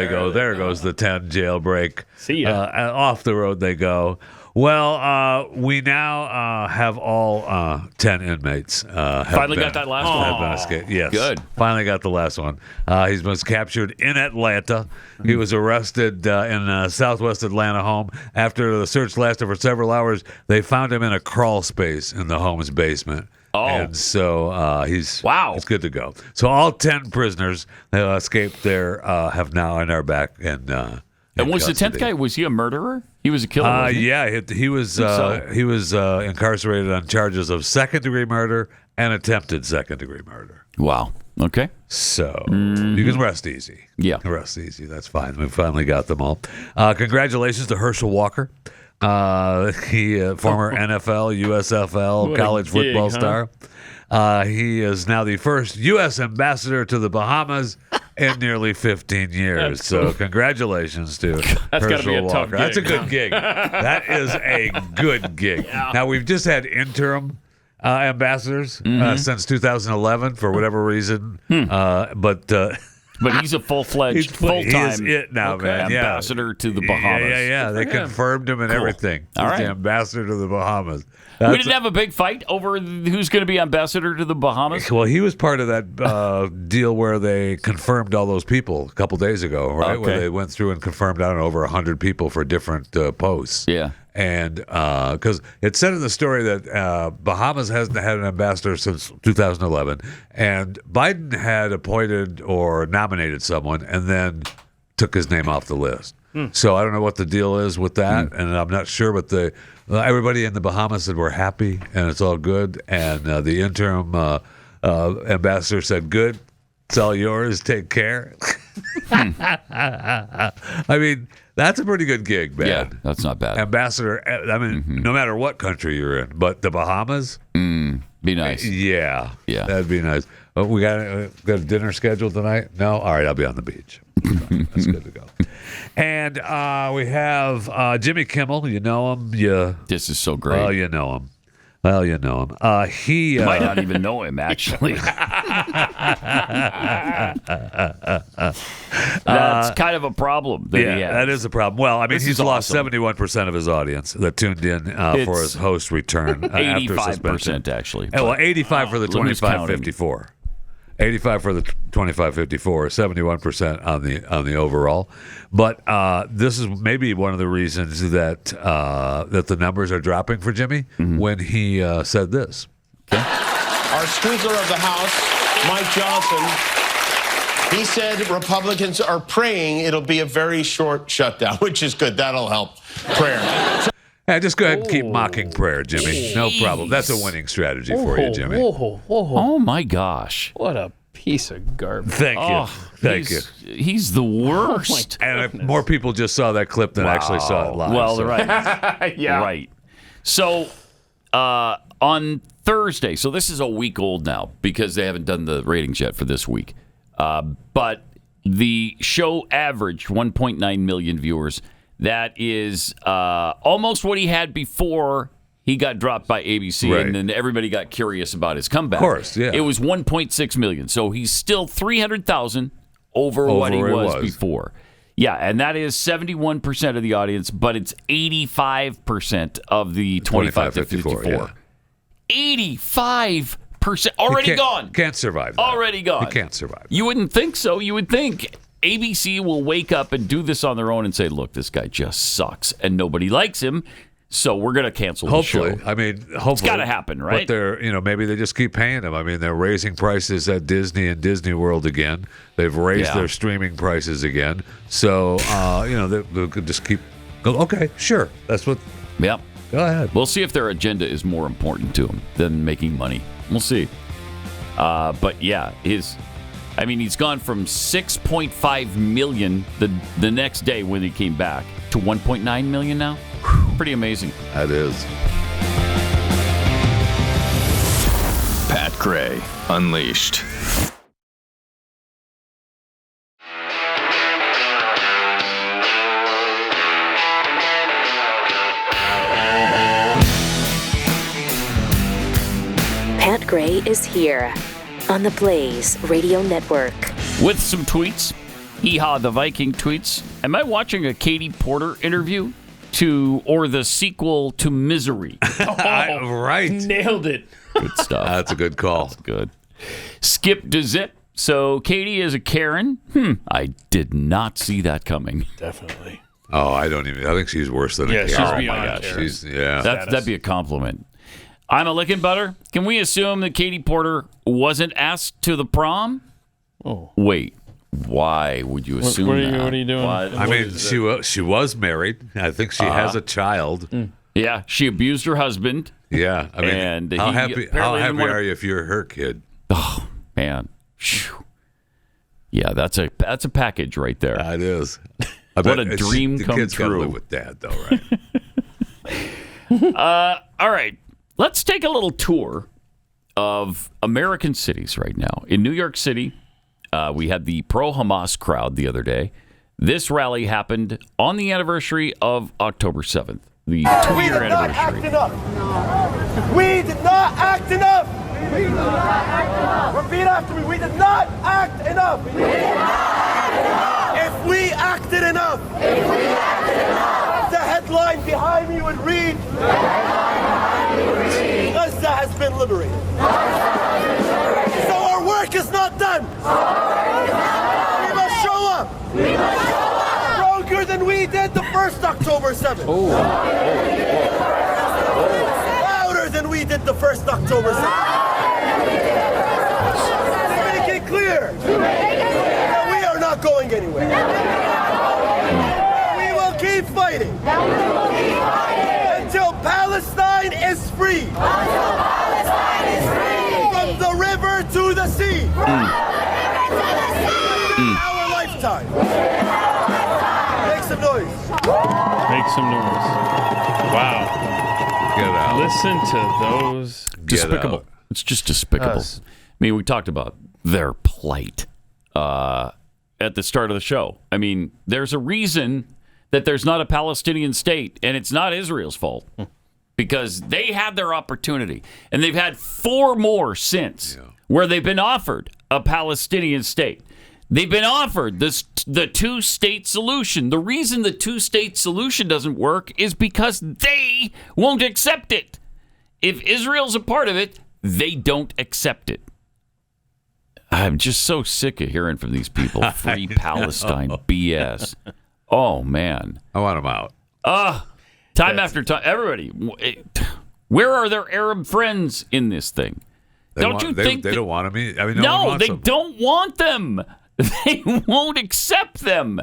goes the 10 jailbreak. See ya. Off the road they go. Well, we now have all 10 inmates. Finally got that last one. Have been escaped. Yes, good. Finally got the last one. He was captured in Atlanta. He was arrested in a southwest Atlanta home. After the search lasted for several hours, they found him in a crawl space in the home's basement. And so he's good to go. So all 10 prisoners that escaped there are now back in and was custody. the 10th guy, was he a murderer? He was a killer, wasn't he? Yeah, he was incarcerated on charges of second-degree murder and attempted second-degree murder. Wow. Okay. So you can rest easy. Yeah. Rest easy. That's fine. We finally got them all. Congratulations to Herschel Walker. He former NFL, USFL, college football star. He is now the first U.S. ambassador to the Bahamas in nearly 15 years. So congratulations to Herschel Walker. That's a good gig. That is a good gig. Yeah. Now, we've just had interim ambassadors since 2011 for whatever reason. But But he's a full-fledged, full-time He is it now, man. Yeah. ambassador to the Bahamas. Yeah. They confirmed him and everything. All He's right. the ambassador to the Bahamas. We didn't have a big fight over who's going to be ambassador to the Bahamas? Well, he was part of that deal where they confirmed all those people a couple days ago, right? Okay. Where they went through and confirmed, I don't know, over 100 people for different posts. Yeah. And because it said in the story that Bahamas hasn't had an ambassador since 2011, and Biden had appointed or nominated someone and then took his name off the list. So I don't know what the deal is with that, and I'm not sure. But everybody in the Bahamas said we're happy and it's all good, and the interim ambassador said, "Good, it's all yours. Take care." I mean, that's a pretty good gig, man. Yeah, that's not bad. Ambassador. I mean, no matter what country you're in, but the Bahamas, be nice. Yeah, Yeah. that'd be nice. We got a dinner scheduled tonight? No? All right, I'll be on the beach. That's good to go. And we have Jimmy Kimmel. You know him. This is so great. Oh, you know him. Well, you know him. He You might not even know him, actually. That's kind of a problem that he has. that is a problem. Well, I mean, This he's is lost awesome. 71% of his audience that tuned in for his host return after suspension. 85% actually. Well, 85 for the Who's counting? 25-54. 85 for the 25-54, 71% on the overall. But this is maybe one of the reasons that the numbers are dropping for Jimmy when he said this. Our Speaker of the House, Mike Johnson, he said Republicans are praying it'll be a very short shutdown, which is good. That'll help. Prayer. Yeah, just go ahead and keep mocking prayer, Jimmy. No problem. That's a winning strategy for you, Jimmy. Oh, my gosh. What a piece of garbage. Thank you. Thank you. He's the worst. And if more people just saw that clip than actually saw it live. Well, so. right. Yeah. Right. So on Thursday, so this is a week old now because they haven't done the ratings yet for this week. But the show averaged 1.9 million viewers. That is almost what he had before he got dropped by ABC, Right. and then everybody got curious about his comeback. Of course, yeah. It was 1.6 million, so he's still 300,000 over what he was before. Yeah, and that is 71% of the audience, but it's 85% of the 25 to 54. Yeah. 85% already gone. Can't survive that. Already gone. You can't survive. You wouldn't think so. You would think ABC will wake up and do this on their own and say, look, this guy just sucks and nobody likes him, so we're going to cancel the show. Hopefully. I mean, hopefully. It's got to happen, right? But they're, maybe they just keep paying him. I mean, they're raising prices at Disney and Disney World again. They've raised their streaming prices again. So, they could just keep going, okay, sure. That's what. Yep. Go ahead. We'll see if their agenda is more important to him than making money. We'll see. But yeah, he's gone from 6.5 million the next day when he came back to 1.9 million now. Pretty amazing. That is. Pat Gray Unleashed. Pat Gray is here on the Blaze Radio Network. With some tweets. Hee-haw, the Viking tweets. Am I watching a Katie Porter interview or the sequel to Misery? Right. Nailed it. Good stuff. That's a good call. That's good. Skip to Zip. So Katie is a Karen? I did not see that coming. Definitely. Oh, I think she's worse than a Karen. She's Oh, beyond my gosh. Karen. That'd be a compliment. I'm a licking butter. Can we assume that Katie Porter wasn't asked to the prom? Oh. Wait. Why would you assume that? What are you doing? I mean, she was married. I think she has a child. Yeah, she abused her husband. Yeah, I mean, and how he happy apparently didn't wanna- are you if you're her kid? Oh man, Phew. Yeah, that's a package right there. That is. What a dream come the kid's gotta true. live with dad, though, right? All right, let's take a little tour of American cities right now. In New York City, we had the pro-Hamas crowd the other day. This rally happened on the anniversary of October 7th, the 2-year anniversary. We did not act enough. We did not act enough. Repeat after me. We did not act enough. We did not enough, the headline behind me would read, Gaza has been liberated. So our work is not done. We must show up. Stronger than we did the first October 7th. Louder than we did the first October 7th. Make it clear that we are not going anywhere. We will keep fighting until Palestine is free. From the river to the sea. Our lifetime. Make some noise. Make some noise. Wow. Get out. Listen to those. Despicable. It's just despicable. I mean, we talked about their plight at the start of the show. I mean, there's a reason that there's not a Palestinian state, and it's not Israel's fault. Because they had their opportunity, and they've had 4 more since, where they've been offered a Palestinian state. They've been offered the two-state solution. The reason the two-state solution doesn't work is because they won't accept it. If Israel's a part of it, they don't accept it. I'm just so sick of hearing from these people. Free Palestine BS. Oh, man. I want them out. Time after time, everybody. Where are their Arab friends in this thing? They don't want them? I mean, no, they don't want them. They won't accept them.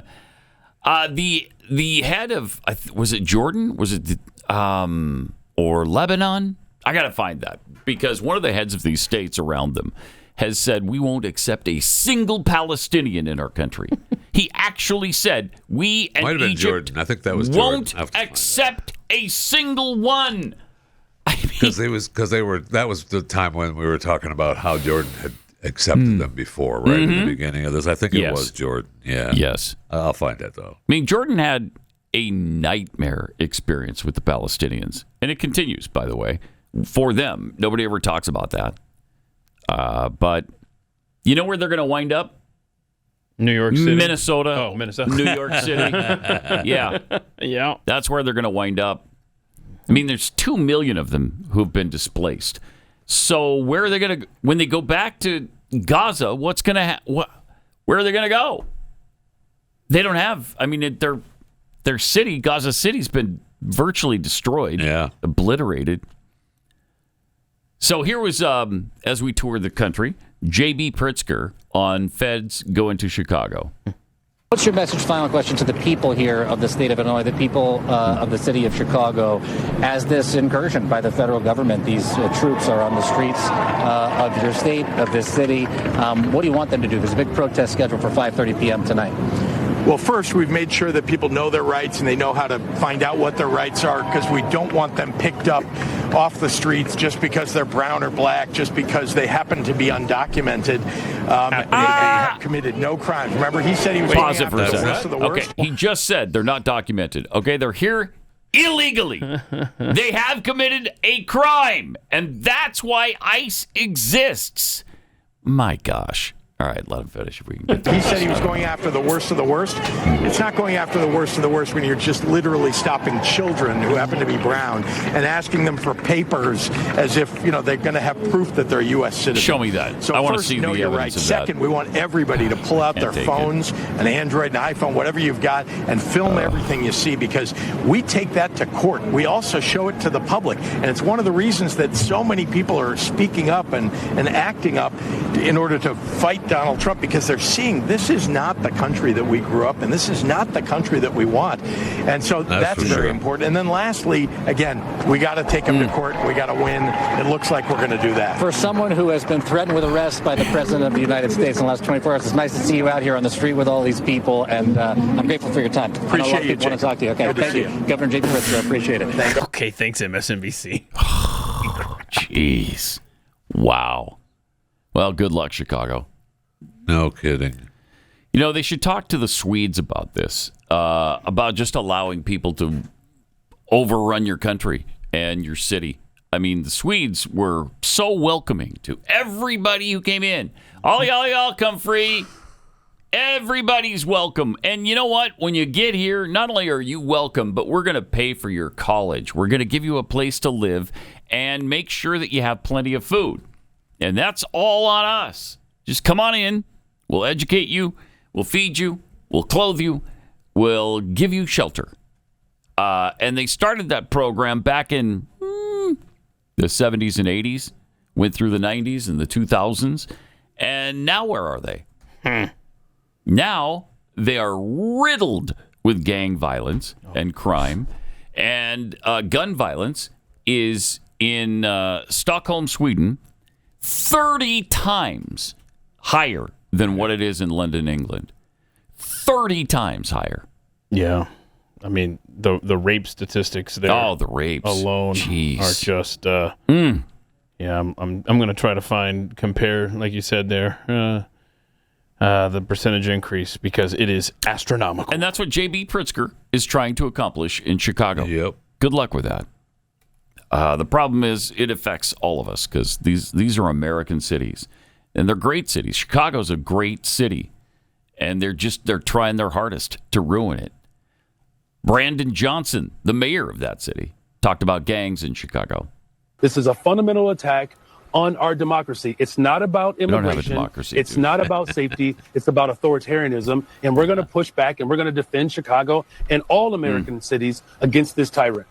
The head of was it Jordan? Was it or Lebanon? I got to find that because one of the heads of these states around them has said we won't accept a single Palestinian in our country. He actually said we and Might have been Egypt Jordan. I think that was won't Jordan. accept a single one. Because that was the time when we were talking about how Jordan had accepted them before, right in the beginning of this. I think it was Jordan. Yeah. Yes. I'll find that though. I mean, Jordan had a nightmare experience with the Palestinians, and it continues, by the way, for them. Nobody ever talks about that. But you know where they're going to wind up? New York City. Minnesota. Oh, Minnesota. New York City. Yeah. Yeah. That's where they're going to wind up. I mean, there's 2 million of them who've been displaced. So where are they going to, when they go back to Gaza, what's going to where are they going to go? They don't have, I mean, their city, Gaza City's been virtually destroyed. Yeah. Obliterated. So here was, as we toured the country, J.B. Pritzker on feds going to Chicago. What's your message, final question, to the people here of the state of Illinois, the people of the city of Chicago, as this incursion by the federal government, these troops are on the streets of your state, of this city. What do you want them to do? There's a big protest scheduled for 5:30 p.m. tonight. Well, first, we've made sure that people know their rights and they know how to find out what their rights are, because we don't want them picked up off the streets just because they're brown or black, just because they happen to be undocumented. They have committed no crimes. Remember, he said he was Pause it for a the second. worst of the worst. Okay, he just said they're not documented. Okay, they're here illegally. They have committed a crime, and that's why ICE exists. My gosh. All right, let him finish if we can get He said he was going after the worst of the worst. It's not going after the worst of the worst when you're just literally stopping children who happen to be brown and asking them for papers as if, they're going to have proof that they're a U.S. citizens. Show me that. So I want to first, see know the your evidence rights. of Second, that. we want everybody to pull out their phones, an Android, an iPhone, whatever you've got, and film everything you see, because we take that to court. We also show it to the public. And it's one of the reasons that so many people are speaking up and acting up in order to fight Donald Trump, because they're seeing this is not the country that we grew up in. This is not the country that we want. And so that's very important. And then lastly, again, we got to take them to court. We got to win. It looks like we're going to do that. For someone who has been threatened with arrest by the President of the United States in the last 24 hours, it's nice to see you out here on the street with all these people, and I'm grateful for your time. Appreciate you, I want to talk to you. Okay, thank you. Governor J.B. Pritzker, I appreciate it. Okay, thanks, MSNBC. Jeez. Wow. Well, good luck, Chicago. No kidding. They should talk to the Swedes about this, about just allowing people to overrun your country and your city. I mean, the Swedes were so welcoming to everybody who came in. All y'all come free. Everybody's welcome. And you know what? When you get here, not only are you welcome, but we're going to pay for your college. We're going to give you a place to live and make sure that you have plenty of food. And that's all on us. Just come on in. We'll educate you. We'll feed you. We'll clothe you. We'll give you shelter. And they started that program back in the 70s and 80s, went through the 90s and the 2000s. And now where are they? Now they are riddled with gang violence and crime. And gun violence is in Stockholm, Sweden, 30 times higher than what it is in London, England. 30 times higher. Yeah. I mean, the rape statistics there. Oh, the rapes alone Jeez. are just. Yeah, I'm going to try to compare, like you said there, the percentage increase because it is astronomical. And that's what J.B. Pritzker is trying to accomplish in Chicago. Yep. Good luck with that. The problem is it affects all of us because these are American cities, and they're great cities. Chicago's a great city, and they're trying their hardest to ruin it. Brandon Johnson, the mayor of that city, talked about gangs in Chicago. This is a fundamental attack on our democracy. It's not about immigration. We don't have a democracy, it's not about safety. It's about authoritarianism. And we're going to push back, and we're going to defend Chicago and all American cities against this tyrant.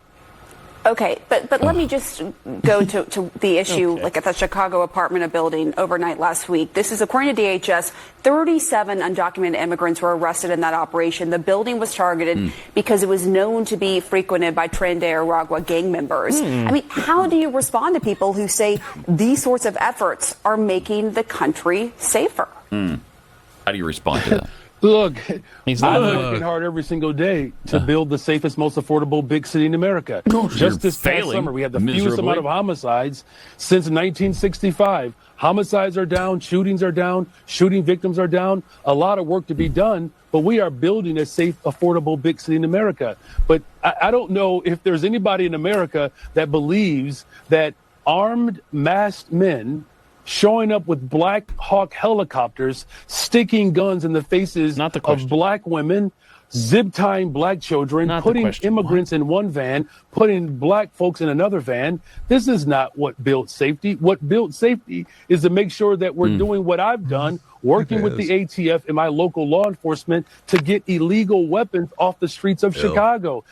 Okay, but let me just go to the issue, like at the Chicago apartment building overnight last week. This is, according to DHS, 37 undocumented immigrants were arrested in that operation. The building was targeted because it was known to be frequented by Tren de Aragua gang members. I mean, how do you respond to people who say these sorts of efforts are making the country safer? How do you respond to that? Look, I'm working hard every single day to build the safest, most affordable big city in America. Just this past summer, we had the fewest amount of homicides since 1965. Homicides are down, shootings are down, shooting victims are down. A lot of work to be done, but we are building a safe, affordable big city in America. But I don't know if there's anybody in America that believes that armed, masked men showing up with Black Hawk helicopters, sticking guns in the faces of black women, zip-tying black children, putting immigrants in one van, putting black folks in another van. This is not what built safety. What built safety is to make sure that we're doing what I've done, working with the ATF and my local law enforcement to get illegal weapons off the streets of Chicago.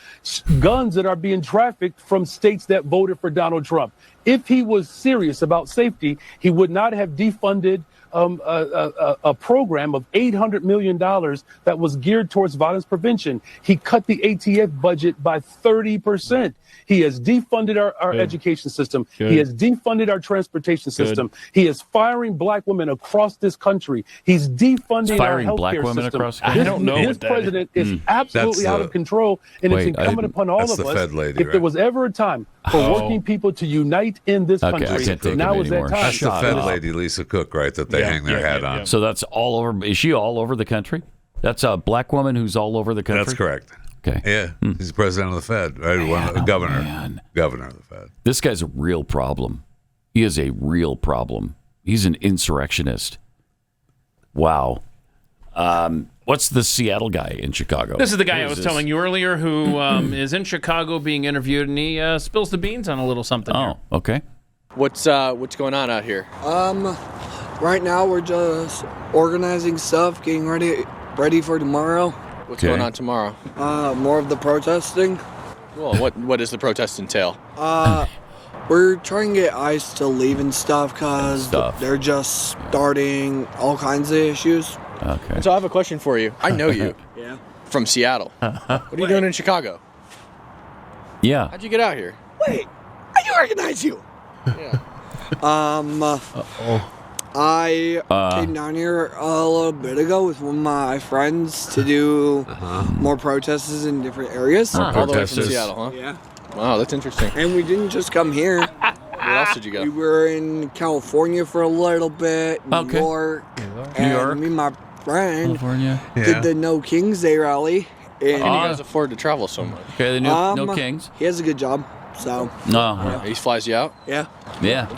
Guns that are being trafficked from states that voted for Donald Trump. If he was serious about safety, he would not have defunded a program of $800 million that was geared towards violence prevention. He cut the ATF budget by 30%. He has defunded our education system. He has defunded our transportation system. He is firing black women across this country. He's defunding our healthcare system. I don't know. This president is absolutely out of control, and it's incumbent upon all of us. If there was ever a time for working people to unite in this country, now is that time. That's the Fed lady, Lisa Cook, right, that they hang their hat on. So that's all over. Is she all over the country? That's a black woman who's all over the country? That's correct. Okay. Yeah, he's the president of the Fed, right? Governor of the Fed. This guy's a real problem. He is a real problem. He's an insurrectionist. Wow. What's the Seattle guy in Chicago? This is the guy I was telling you earlier who is in Chicago being interviewed, and he spills the beans on a little something. Oh, okay. What's going on out here? Right now we're just organizing stuff, getting ready for tomorrow. What's going on tomorrow? More of the protesting. Well, what does the protest entail? We're trying to get ICE to leave and stuff because they're just starting all kinds of issues. Okay. And so I have a question for you. I know you. Yeah. From Seattle. What are you doing in Chicago? Yeah. How'd you get out here? Wait, I do recognize you. Yeah. I came down here a little bit ago with one of my friends to do more protests in different areas. All the way from Seattle, huh? Yeah. Wow, that's interesting. And we didn't just come here. Where else did you go? We were in California for a little bit, New York. And me and my friend did the No Kings Day rally. And you guys afford to travel so much? Okay, the No Kings. He has a good job, so. No. He flies you out? Yeah. Yeah.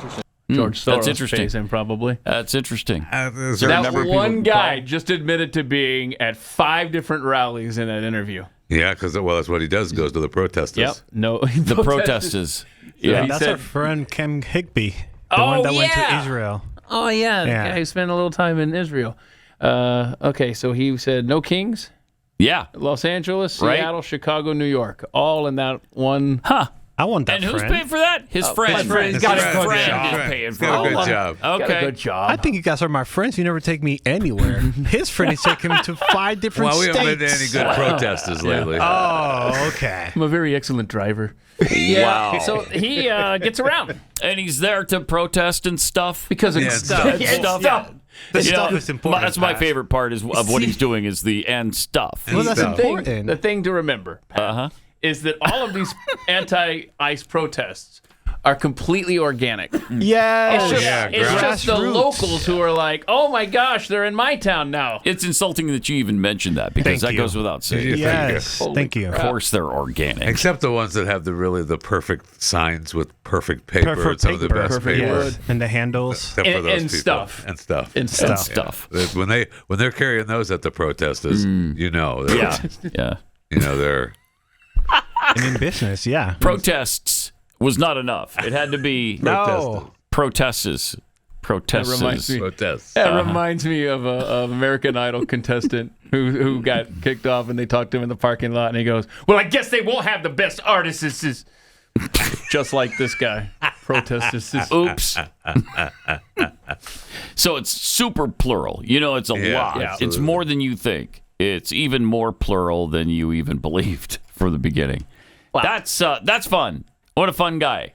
George Soros That's interesting. pays him probably. That's interesting. That one guy just admitted to being at 5 different rallies in that interview. Yeah, because that's what he does. Goes to the protesters. Yep. No, the protesters. Yeah, that's our friend Kim Higby, the one that went to Israel. Oh yeah, the guy who spent a little time in Israel. Okay, so he said no kings. Yeah, Los Angeles, Seattle, Chicago, New York, all in that one. Huh. I want that. And who's paying for that? His friend. My friend. He's got a good job. Is paying for Got a it. good job. Okay. Got a good job. I think you guys are my friends. You never take me anywhere. His friend is taking him to 5 different Well, we states. haven't been to any good protesters lately. Oh, okay. I'm a very excellent driver. Wow. So he gets around. And he's there to protest and stuff. Because of stuff. And stuff. The You stuff know, is important. That's my favorite part of what he's doing is the and stuff. Well, that's important. The thing to remember, Pat, is that all of these anti-ICE protests are completely organic. Yeah. It's just the locals who are like, oh my gosh, they're in my town now. It's insulting that you even mentioned that because that goes without saying. Yes. Thank you. Of course, they're organic. Except the ones that have the perfect signs with perfect paper. Perfect Some of the paper. best Perfect paper. wood. And the handles. Except for those And people. stuff. And stuff. And stuff. Yeah. When they're carrying those at the protesters, you know. Yeah. You know they're. And in business, yeah. Protests was not enough. It had to be protesters. That reminds me of an American Idol contestant who got kicked off, and they talked to him in the parking lot, and he goes, "Well, I guess they won't have the best artists." Just like this guy, protesters. Oops. So it's super plural. You know, it's a lot. Yeah, it's more than you think. It's even more plural than you even believed from the beginning. Wow. That's fun. What a fun guy.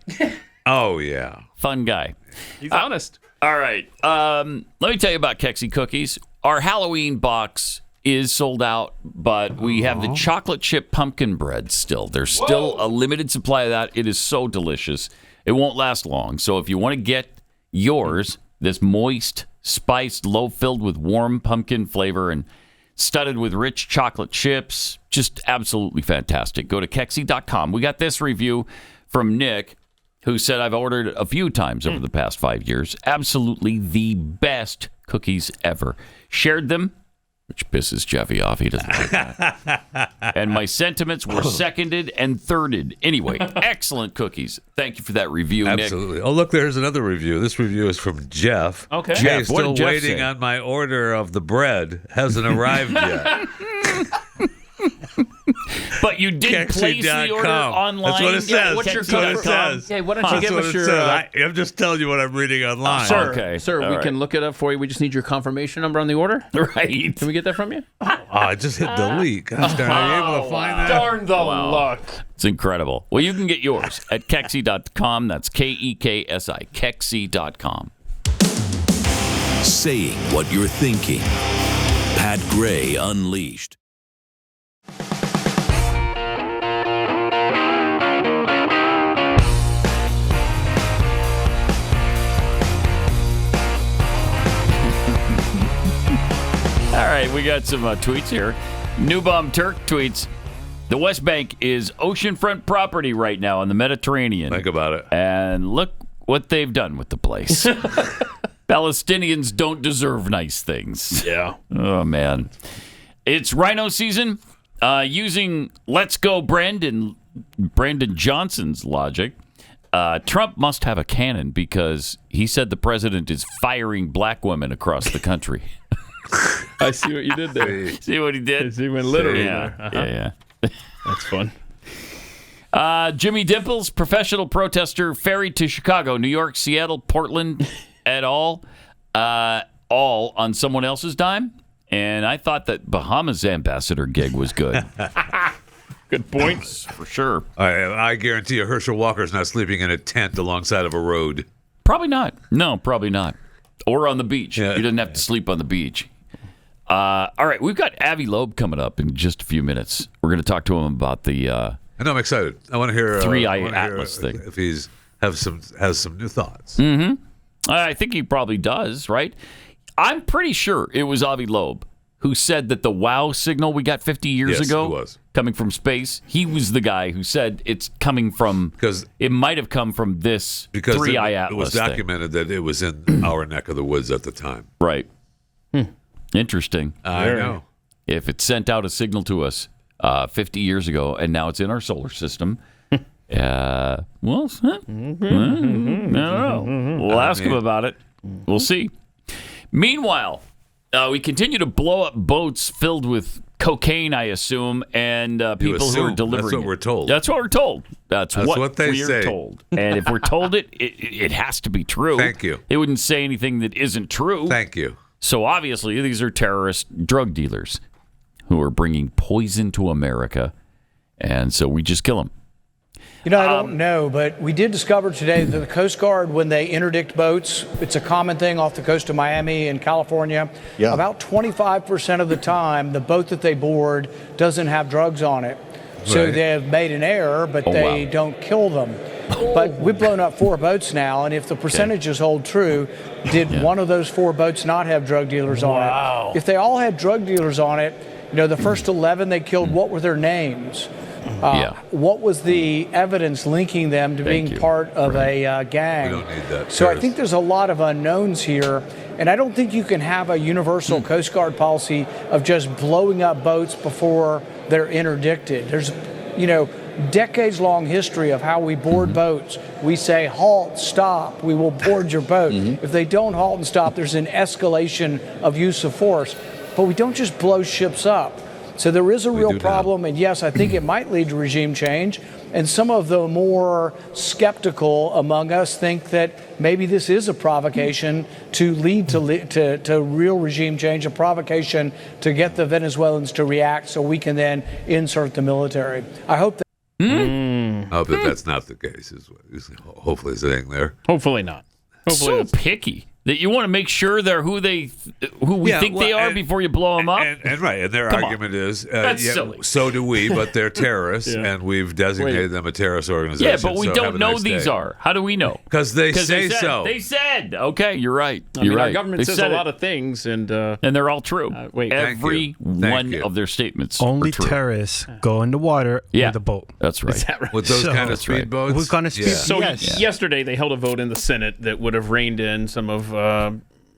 Oh, yeah. Fun guy. He's honest. All right. Let me tell you about Kexi Cookies. Our Halloween box is sold out, but we have the chocolate chip pumpkin bread still. There's still a limited supply of that. It is so delicious. It won't last long. So if you want to get yours, this moist, spiced loaf filled with warm pumpkin flavor and studded with rich chocolate chips, just absolutely fantastic. Go to Kexi.com. We got this review from Nick, who said, I've ordered a few times over the past 5 years. Absolutely the best cookies ever. Shared them, which pisses Jeffy off. He doesn't like that. And my sentiments were seconded and thirded. Anyway, excellent cookies. Thank you for that review, Nick. Absolutely. Oh, look, there's another review. This review is from Jeff. Okay. Hey, Jeff, what still did Jeff waiting say? on my order of the bread. Hasn't arrived yet. But you did place the order online. That's what it says. what's your That's what it code? says. Yeah, why don't you That's give what us it your... says. I'm just telling you what I'm reading online. Sir, Okay. sir, All we right. can look it up for you. We just need your confirmation number on the order. Right. Can we get that from you? Oh, I just hit delete. Gosh darn, are you able to find that? Darn the luck. It's incredible. Well, you can get yours at Kexi.com. That's Kexi. Kexi.com. Saying what you're thinking. Pat Gray Unleashed. All right, we got some tweets here. New Bomb Turk tweets, the West Bank is oceanfront property right now in the Mediterranean. Think about it. And look what they've done with the place. Palestinians don't deserve nice things. Yeah. Oh, man. It's rhino season. Using Let's Go Brandon Johnson's logic, Trump must have a cannon because he said the president is firing black women across the country. I see what you did there. See what he did? He went literally Yeah, there. yeah. That's fun. Jimmy Dimples, professional protester, ferried to Chicago, New York, Seattle, Portland, et al. All on someone else's dime. And I thought that Bahamas ambassador gig was good. Good points. For sure. I guarantee you Herschel Walker's not sleeping in a tent alongside of a road. Probably not. No, probably not. Or on the beach. Yeah. He doesn't have to sleep on the beach. All right, we've got Avi Loeb coming up in just a few minutes. We're going to talk to him about the I know, I'm excited. I want to hear Three-Eye Atlas thing. If he's has some new thoughts. Mm-hmm. I think he probably does, right? I'm pretty sure it was Avi Loeb who said that the WOW signal we got 50 years Yes, ago it was. coming from space, he was the guy who said it's coming from, because it might have come from this Because 3i it Atlas was thing. documented that it was in our neck of the woods at the time. Right. Interesting. I know. If it sent out a signal to us 50 years ago and now it's in our solar system, I don't know. We'll ask him about it. We'll see. Meanwhile, we continue to blow up boats filled with cocaine, I assume, and people who are delivering. That's what we're told. That's what we're told. That's what they we're say. told. And if we're told it has to be true. Thank you. They wouldn't say anything that isn't true. Thank you. So obviously, these are terrorist drug dealers who are bringing poison to America, and so we just kill them. You know, I don't know, but we did discover today that the Coast Guard, when they interdict boats, it's a common thing off the coast of Miami and California. Yeah. About 25% of the time, the boat that they board doesn't have drugs on it. So Right. they have made an error, but they don't kill them. But we've blown up 4 boats now, and if the percentages hold true, did one of those 4 boats not have drug dealers on it? If they all had drug dealers on it, you know, the first 11 they killed, what were their names? What was the evidence linking them to being part of a gang? We don't need that. So I think there's a lot of unknowns here, and I don't think you can have a universal Coast Guard policy of just blowing up boats before they're interdicted. There's, you know, decades-long history of how we board boats. We say, halt, stop, we will board your boat. If they don't halt and stop, there's an escalation of use of force. But we don't just blow ships up. So there is a real problem, and yes, I think it might lead to regime change. And some of the more skeptical among us think that maybe this is a provocation to lead to real regime change, a provocation to get the Venezuelans to react so we can then insert the military. I hope that. I hope that that's not the case. Is hopefully saying there. Hopefully not. So picky that you want to make sure they're who we think they are before you blow them up. And right, and their Come argument is, That's silly. so do we, but they're terrorists, and we've designated them a terrorist organization. Yeah, but we so don't have a know nice these day. are. How do we know? Because they Because say said, so. They said. Okay, you're right. I You're mean, right. our government They says said a lot of things, and they're all true. Wait, every one of their statements Only are true. terrorists go in the water with a boat. That's right. Is that right? With those kind of speedboats? With kind of speed, So yesterday they held a vote in the Senate that would have reined in some of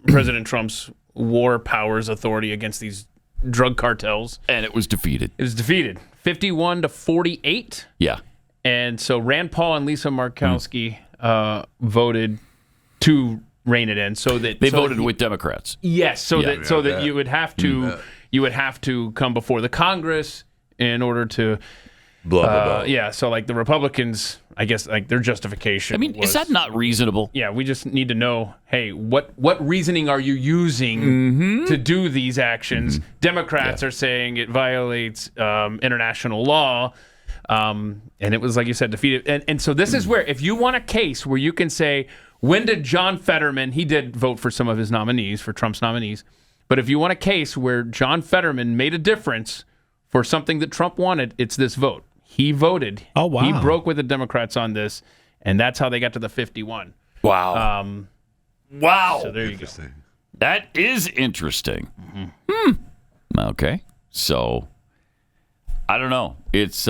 President Trump's war powers authority against these drug cartels. And it was defeated. It was defeated 51-48. Yeah. And so Rand Paul and Lisa Murkowski voted to rein it in, so that They voted with Democrats. Yes, so Yeah. that you would have to come before the Congress in order to blah blah. Yeah, so like the Republicans, I guess, like their justification. I mean, is that not reasonable? Yeah, we just need to know, hey, what reasoning are you using to do these actions? Democrats are saying it violates international law, and it was, like you said, defeated. And so this is where, if you want a case where you can say, when did John Fetterman, he did vote for some of his nominees, for Trump's nominees, but if you want a case where John Fetterman made a difference for something that Trump wanted, it's this vote. He voted. Oh, wow. He broke with the Democrats on this, and that's how they got to the 51. Wow. Wow. So there you go. That is interesting. Okay. So, I don't know. It's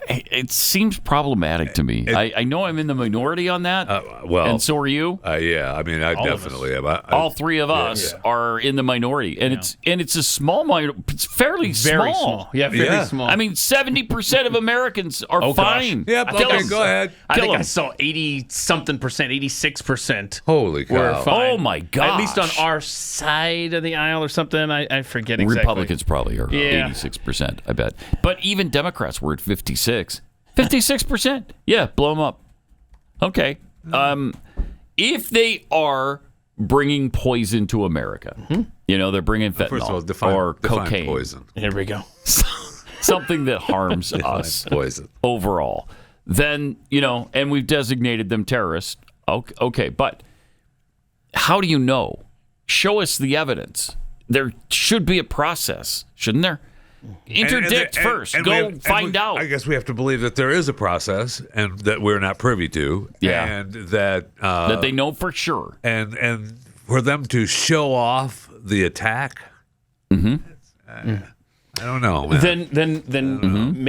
it seems problematic to me. I know I'm in the minority on that. Well, and so are you. Yeah, I mean, I definitely am. All three of us are in the minority, and it's a small minority. It's fairly Very small. Yeah, very small. I mean, 70% of Americans are fine. Yeah, okay, go ahead. I think I saw 80-something percent, 86%. Holy cow. Were fine. Oh, my gosh. At least on our side of the aisle or something. I forget exactly. Republicans probably are 86%, I bet. But even Democrats were at 56%. Yeah, blow them up. Okay. If they are bringing poison to America, you know, they're bringing fentanyl First of all, define cocaine. poison. Here we go. Something that harms us poison. Overall. Then, you know, and we've designated them terrorists. Okay, but how do you know? Show us the evidence. There should be a process, shouldn't there? Interdict first. Go find out. I guess we have to believe that there is a process and that we're not privy to. Yeah. And that that they know for sure. And for them to show off the attack Mm-hmm. I don't know, man. Then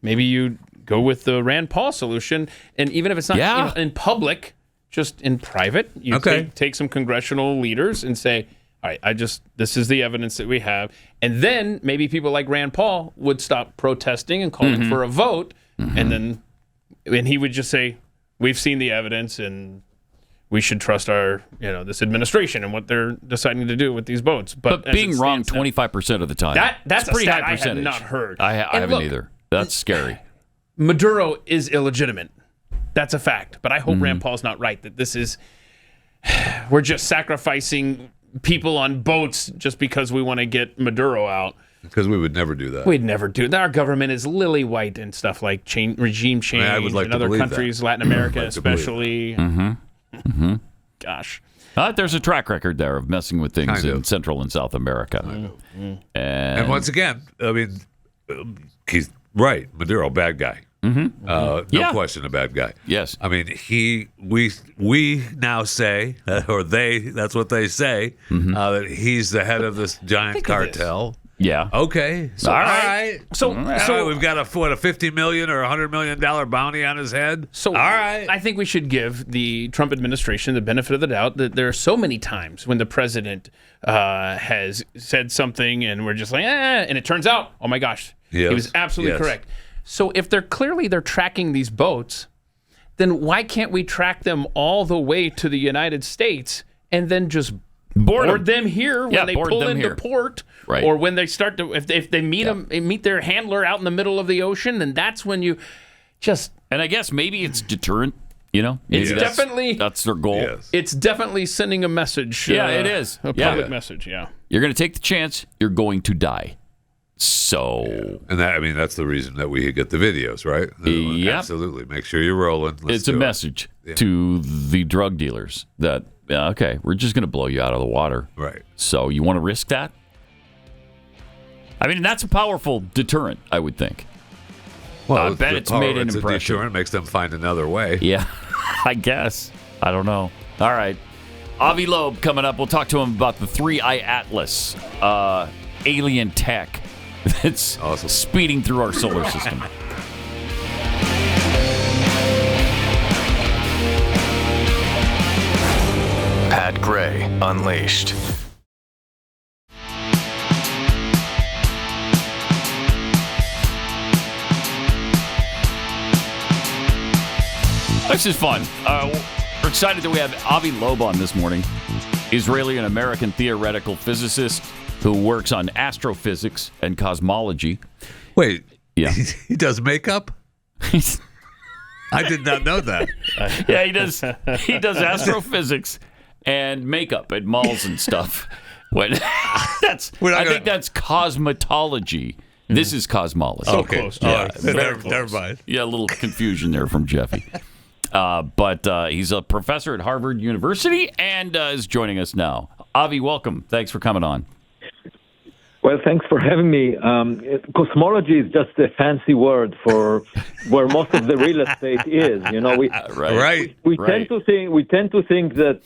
maybe you go with the Rand Paul solution, and even if it's not in public, just in private, you take some congressional leaders and say, all right, this is the evidence that we have. And then maybe people like Rand Paul would stop protesting and calling for a vote. And he would just say, we've seen the evidence and we should trust this administration and what they're deciding to do with these votes. But being wrong 25% of the time. That's a pretty stat high percentage. I had not heard. I haven't either. That's scary. Maduro is illegitimate. That's a fact. But I hope Rand Paul's not right, that we're just sacrificing people on boats just because we want to get Maduro out. Because we would never do that. We'd never do that. Our government is lily white and stuff like regime change I would like in to other believe countries, that. Latin America especially. Gosh. There's a track record there of messing with things in Central and South America. And once again, I mean, he's right. Maduro, bad guy. No question, a bad guy. Yes. I mean, we now say, or that's what they say, that he's the head of this giant cartel. Yeah. Okay. So, all right. So we've got a $50 million or $100 million bounty on his head. So all right. I think we should give the Trump administration the benefit of the doubt that there are so many times when the president has said something and we're just like, and it turns out, oh my gosh, he was absolutely correct. So if they're tracking these boats, then why can't we track them all the way to the United States and then just board them here when they pull into port, or when they start to if they meet their handler out in the middle of the ocean, then that's when you just. And I guess maybe it's deterrent. It's definitely that's their goal. Yes. It's definitely sending a message. Yeah, it is a public message. Yeah, you're going to take the chance. You're going to die. So, and that's the reason that we get the videos, right? Yep. Absolutely. Make sure you're rolling. It's a message to the drug dealers that, we're just going to blow you out of the water. Right. So you want to risk that? I mean, that's a powerful deterrent, I would think. Well, I bet it's made an impression. A deterrent makes them find another way. Yeah, I guess. I don't know. All right. Avi Loeb coming up. We'll talk to him about the 3-Eye Atlas, alien tech that's speeding through our solar system. Pat Gray Unleashed. This is fun. We're excited that we have Avi Loeb on this morning, Israeli and American theoretical physicist who works on astrophysics and cosmology. Wait, yeah, he does makeup? I did not know that. Yeah, he does. He does astrophysics and makeup at malls and stuff. I think that's cosmetology. This is cosmology. So close. Yeah, never mind. Yeah, a little confusion there from Jeffy. But he's a professor at Harvard University and is joining us now. Avi, welcome. Thanks for coming on. Well, thanks for having me. Cosmology is just a fancy word for where most of the real estate is. We tend to think that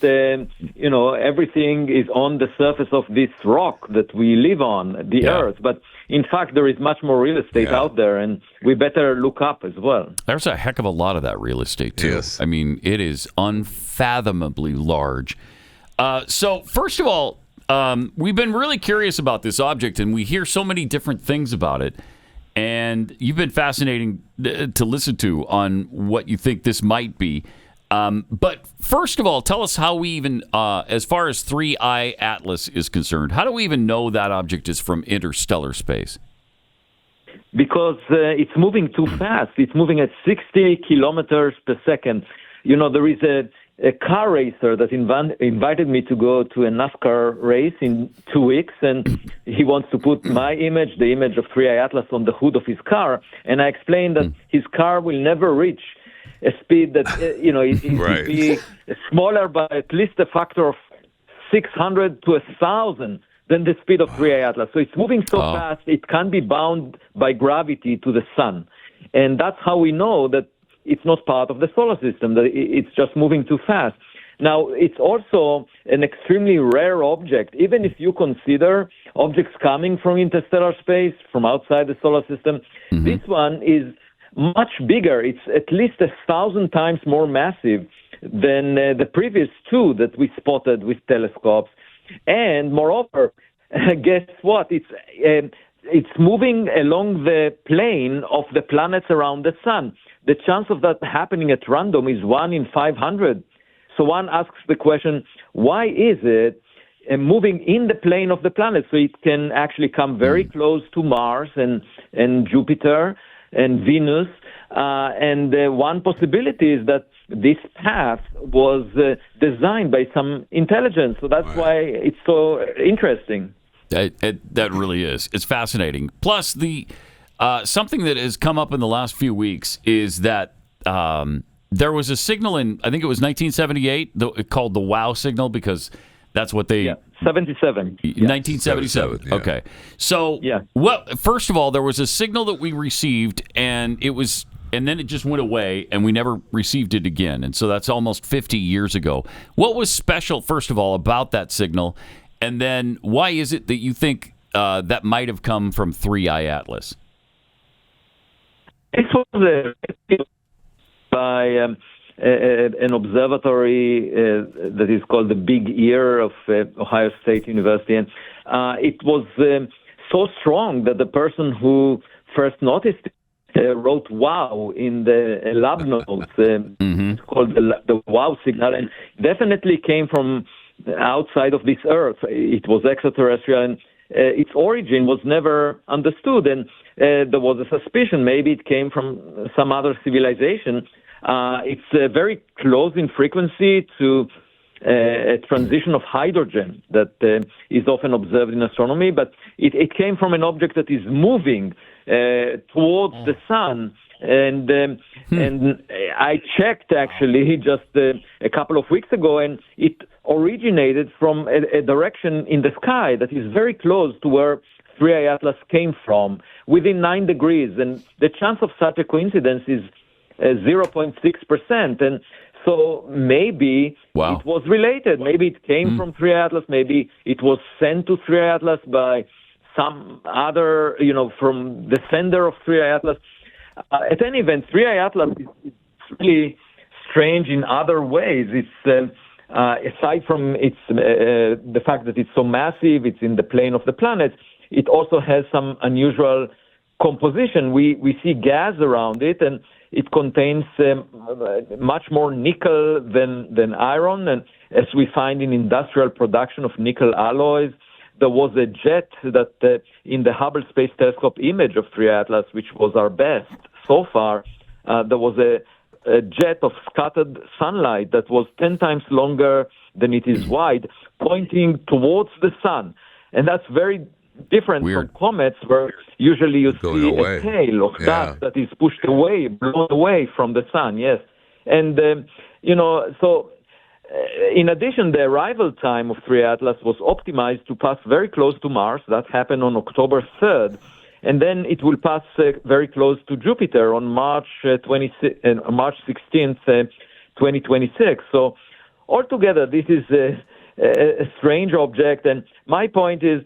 everything is on the surface of this rock that we live on, the Earth. But in fact, there is much more real estate out there, and we better look up as well. There's a heck of a lot of that real estate too. Yes. I mean, it is unfathomably large. So first of all, we've been really curious about this object, and we hear so many different things about it. And you've been fascinating to listen to on what you think this might be. But first of all, tell us how we even, as far as 3-Eye Atlas is concerned, how do we even know that object is from interstellar space? Because it's moving too fast. It's moving at 60 kilometers per second. There is a car racer that invited me to go to a NASCAR race in 2 weeks, and he wants to put my image, the image of 3-Eye Atlas, on the hood of his car. And I explained that his car will never reach a speed that, it will be smaller by at least a factor of 600 to 1,000 than the speed of 3-Eye Atlas. So it's moving so fast, it can be bound by gravity to the sun. And that's how we know that it's not part of the solar system, that it's just moving too fast. Now, it's also an extremely rare object. Even if you consider objects coming from interstellar space, from outside the solar system, this one is much bigger. It's at least 1,000 times more massive than the previous two that we spotted with telescopes. And moreover, guess what? It's moving along the plane of the planets around the sun. The chance of that happening at random is 1 in 500. So one asks the question, why is it moving in the plane of the planet? So it can actually come very close to Mars and Jupiter and Venus. And one possibility is that this path was designed by some intelligence. So that's why it's so interesting. That really is. It's fascinating. Plus, the something that has come up in the last few weeks is that there was a signal in, I think it was 1978, called the WOW signal, because that's what they... 77. 1977. Yeah. Okay. So, well, first of all, there was a signal that we received, and then it just went away, and we never received it again. And so that's almost 50 years ago. What was special, first of all, about that signal? And then why is it that you think that might have come from 3i Atlas? It was by an observatory that is called the Big Ear of Ohio State University. And it was so strong that the person who first noticed it wrote wow in the lab notes. It's called the wow signal, and definitely came from outside of this Earth. It was extraterrestrial, and its origin was never understood. And there was a suspicion maybe it came from some other civilization. It's very close in frequency to a transition of hydrogen that is often observed in astronomy, but it came from an object that is moving towards the sun. And I checked actually just a couple of weeks ago, and it originated from a direction in the sky that is very close to where 3i Atlas came from, within 9 degrees. And the chance of such a coincidence is 0.6%. And so maybe it was related. Maybe it came from 3i Atlas. Maybe it was sent to 3i Atlas by some other, from the sender of 3i Atlas. At any event, 3i Atlas is really strange in other ways. It's aside from the fact that it's so massive, it's in the plane of the planet, it also has some unusual composition. We see gas around it, and it contains much more nickel than iron. And as we find in industrial production of nickel alloys, there was a jet that in the Hubble Space Telescope image of 3i Atlas, which was our best so far, there was a jet of scattered sunlight that was 10 times longer than it is wide, pointing towards the sun. And that's very different from comets, where usually you see a tail of dust that is pushed away, blown away from the sun, yes. And, so in addition, the arrival time of 3i Atlas was optimized to pass very close to Mars. That happened on October 3rd. And then it will pass very close to Jupiter on March 16th, 2026. So altogether, this is a strange object. And my point is,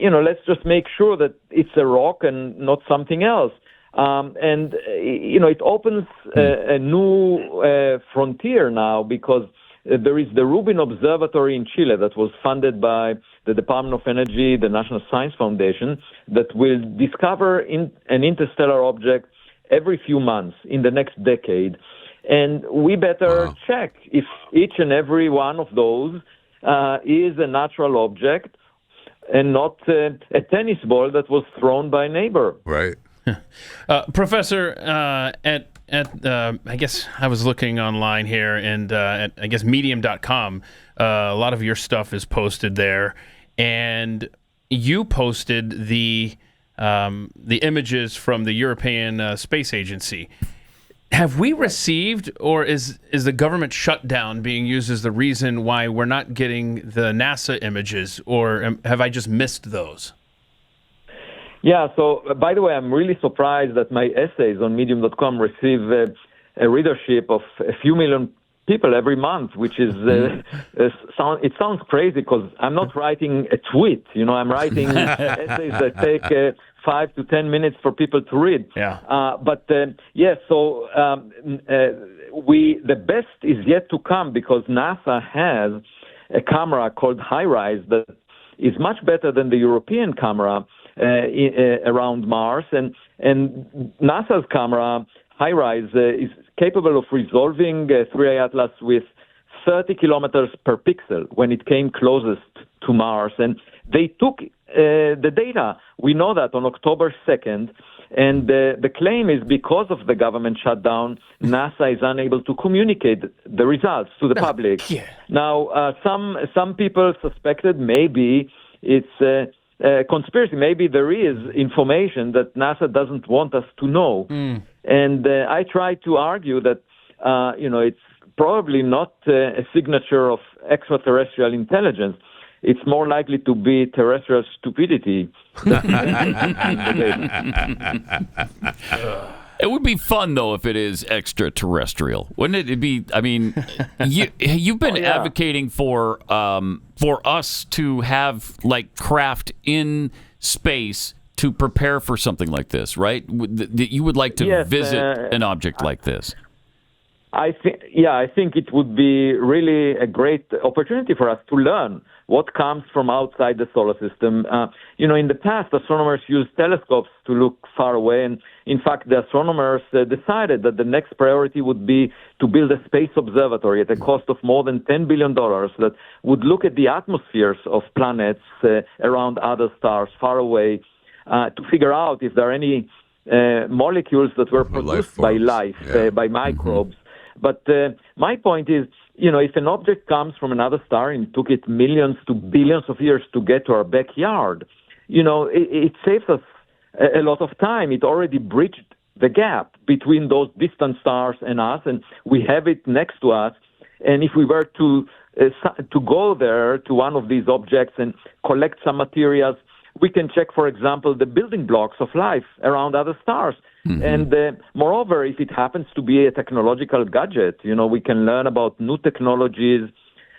let's just make sure that it's a rock and not something else. It opens a new frontier now, because there is the Rubin Observatory in Chile that was funded by the Department of Energy, the National Science Foundation, that will discover an interstellar object every few months in the next decade. And we better check if each and every one of those is a natural object and not a tennis ball that was thrown by a neighbor. Right. Professor, I guess I was looking online here, and at, I guess, medium.com, a lot of your stuff is posted there, and you posted the images from the European Space Agency. Have we received, or is the government shutdown being used as the reason why we're not getting the NASA images, or have I just missed those? Yeah, so by the way, I'm really surprised that my essays on medium.com receive a readership of a few million people every month, which is it sounds crazy because I'm not writing a tweet. I'm writing essays that take 5 to 10 minutes for people to read. So the best is yet to come because NASA has a camera called HiRISE that is much better than the European camera around Mars, and NASA's camera HiRISE is capable of resolving 3i Atlas with 30 kilometers per pixel when it came closest to Mars, and they took the data. We know that on October 2nd, and the claim is because of the government shutdown, NASA is unable to communicate the results to the public. Now, some people suspected maybe it's conspiracy. Maybe there is information that NASA doesn't want us to know. And I try to argue that, it's probably not a signature of extraterrestrial intelligence. It's more likely to be terrestrial stupidity. It would be fun, though, if it is extraterrestrial. Wouldn't it? It'd be, I mean, you've been advocating for us to have, like, craft in space to prepare for something like this, right? You would like to visit an object like this. I think it would be really a great opportunity for us to learn what comes from outside the solar system. In the past, astronomers used telescopes to look far away, and in fact, the astronomers decided that the next priority would be to build a space observatory at a cost of more than $10 billion that would look at the atmospheres of planets around other stars far away to figure out if there are any molecules that were produced by life, by microbes. But my point is, if an object comes from another star and it took it millions to billions of years to get to our backyard, it saves us a lot of time. It already bridged the gap between those distant stars and us, and we have it next to us. And if we were to go there to one of these objects and collect some materials, we can check, for example, the building blocks of life around other stars. And moreover, if it happens to be a technological gadget, we can learn about new technologies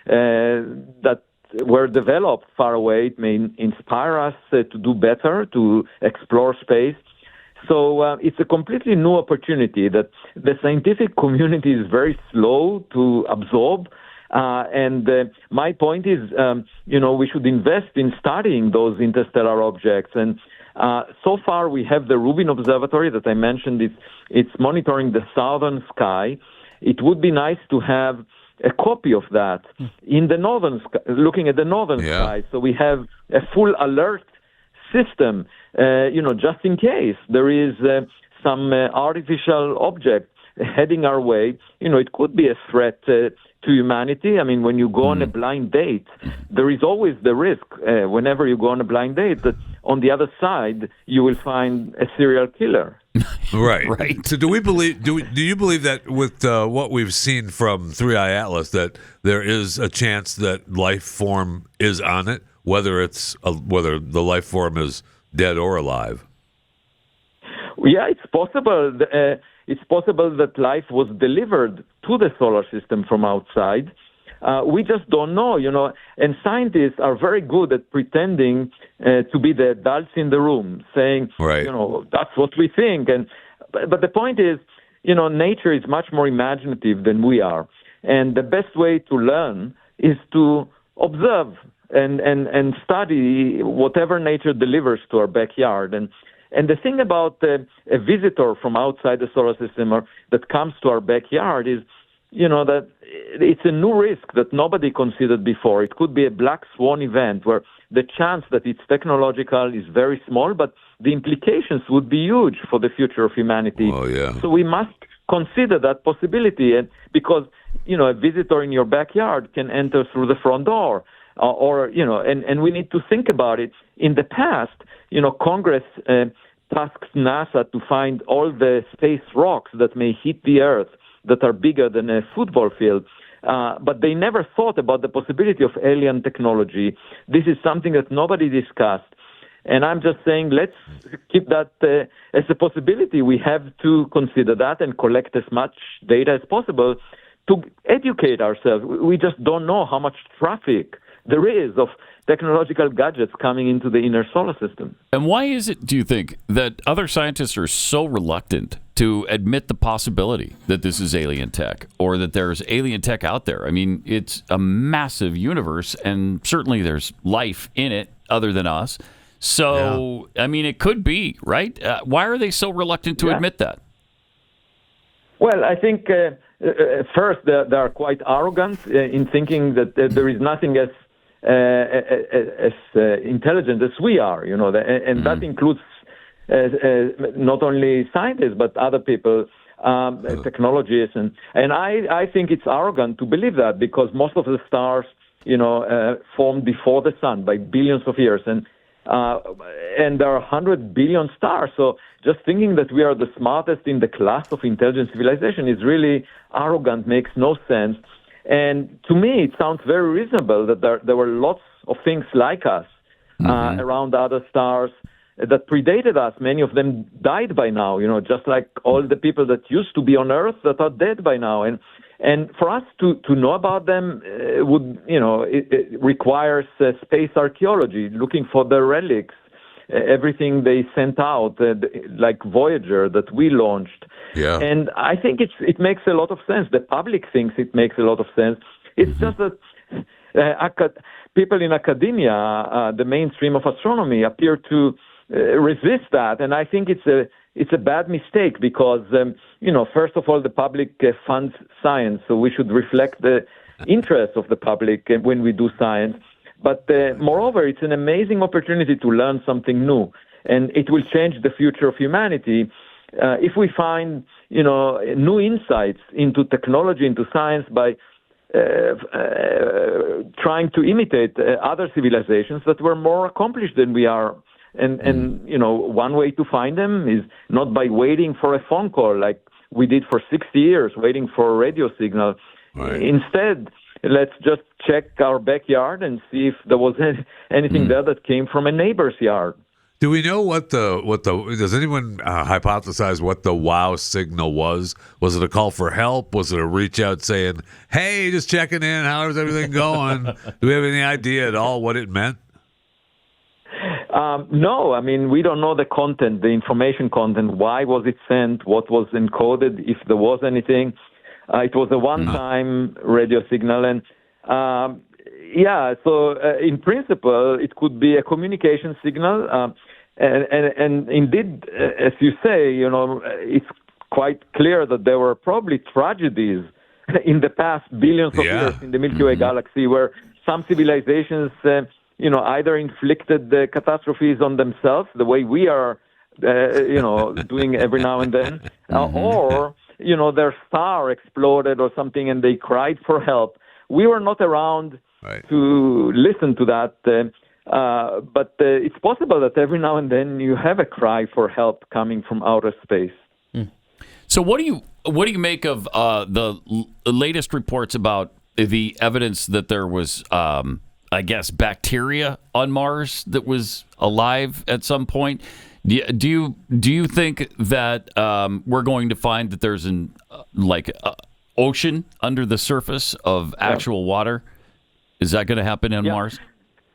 that were developed far away. It may inspire us to do better, to explore space. So it's a completely new opportunity that the scientific community is very slow to absorb. And my point is, we should invest in studying those interstellar objects. And so far, we have the Rubin Observatory that I mentioned. It's monitoring the southern sky. It would be nice to have a copy of that in the northern sky, looking at the northern sky. So we have a full alert system, just in case there is some artificial object heading our way. It could be a threat to humanity. I mean, when you go on a blind date, there is always the risk, whenever you go on a blind date, that on the other side, you will find a serial killer. Right. So do you believe that with what we've seen from 3i Atlas, that there is a chance that life form is on it, whether the life form is dead or alive? Yeah, it's possible. It's possible that life was delivered to the solar system from outside. We just don't know, and scientists are very good at pretending to be the adults in the room, saying, that's what we think. But the point is, nature is much more imaginative than we are. And the best way to learn is to observe and study whatever nature delivers to our backyard. And the thing about a visitor from outside the solar system that comes to our backyard is, that it's a new risk that nobody considered before. It could be a black swan event where the chance that it's technological is very small, but the implications would be huge for the future of humanity. So we must consider that possibility, and because, a visitor in your backyard can enter through the front door, and we need to think about it. In the past, Congress tasked NASA to find all the space rocks that may hit the Earth that are bigger than a football field. But they never thought about the possibility of alien technology. This is something that nobody discussed. And I'm just saying, let's keep that as a possibility. We have to consider that and collect as much data as possible to educate ourselves. We just don't know how much traffic there is of technological gadgets coming into the inner solar system. And why is it, do you think, that other scientists are so reluctant to admit the possibility that this is alien tech or that there's alien tech out there? I mean, it's a massive universe, and certainly there's life in it other than us. So, I mean, it could be, right? Why are they so reluctant to admit that? Well, I think first they are quite arrogant in thinking that there is nothing as intelligent as we are, and that includes not only scientists but other people, technologists, and I think it's arrogant to believe that, because most of the stars, formed before the sun by billions of years, and there are 100 billion stars. So just thinking that we are the smartest in the class of intelligent civilization is really arrogant, makes no sense. And to me, it sounds very reasonable that there were lots of things like us around other stars that predated us. Many of them died by now, just like all the people that used to be on Earth that are dead by now. And for us to know about them it requires space archaeology, looking for their relics, everything they sent out, like Voyager that we launched. Yeah. And I think it makes a lot of sense. The public thinks it makes a lot of sense. It's just that people in academia, the mainstream of astronomy, appear to resist that. And I think it's a bad mistake because, first of all, the public funds science, so we should reflect the interest of the public when we do science. But moreover, it's an amazing opportunity to learn something new, and it will change the future of humanity. If we find, new insights into technology, into science, by trying to imitate other civilizations that were more accomplished than we are. And one way to find them is not by waiting for a phone call like we did for 60 years, waiting for a radio signal. Right. Instead, let's just check our backyard and see if there was anything there that came from a neighbor's yard. Do we know does anyone hypothesize what the wow signal was? Was it a call for help? Was it a reach out saying, hey, just checking in, how's everything going? Do we have any idea at all what it meant? No, I mean, we don't know the content, the information content. Why was it sent? What was encoded, if there was anything? It was a one-time radio signal. And, so in principle, it could be a communication signal. And indeed, as you say, it's quite clear that there were probably tragedies in the past billions of years in the Milky Way galaxy where some civilizations either inflicted the catastrophes on themselves, the way we are, doing every now and then, or, their star exploded or something and they cried for help. We were not around to listen to that, but it's possible that every now and then you have a cry for help coming from outer space. So what do you make of the latest reports about the evidence that there was bacteria on Mars that was alive at some point? Do you think that we're going to find that there's an ocean under the surface of actual water? Is that going to happen on Mars?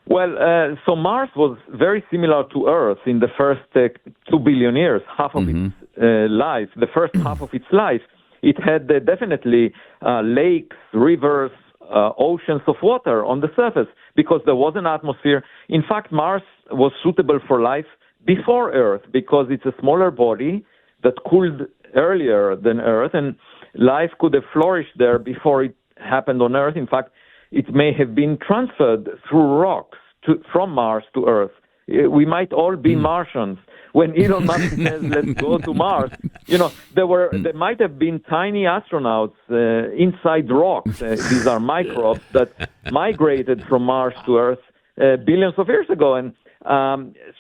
Well, so Mars was very similar to Earth in the first 2 billion years, half of its life, the first half of its life. It had definitely lakes, rivers, oceans of water on the surface because there was an atmosphere. In fact, Mars was suitable for life before Earth because it's a smaller body that cooled earlier than Earth, and life could have flourished there before it happened on Earth. In fact, it may have been transferred through rocks from Mars to Earth. We might all be Martians. When Elon Musk says, let's go to Mars, there might have been tiny astronauts inside rocks. These are microbes that migrated from Mars to Earth billions of years ago. And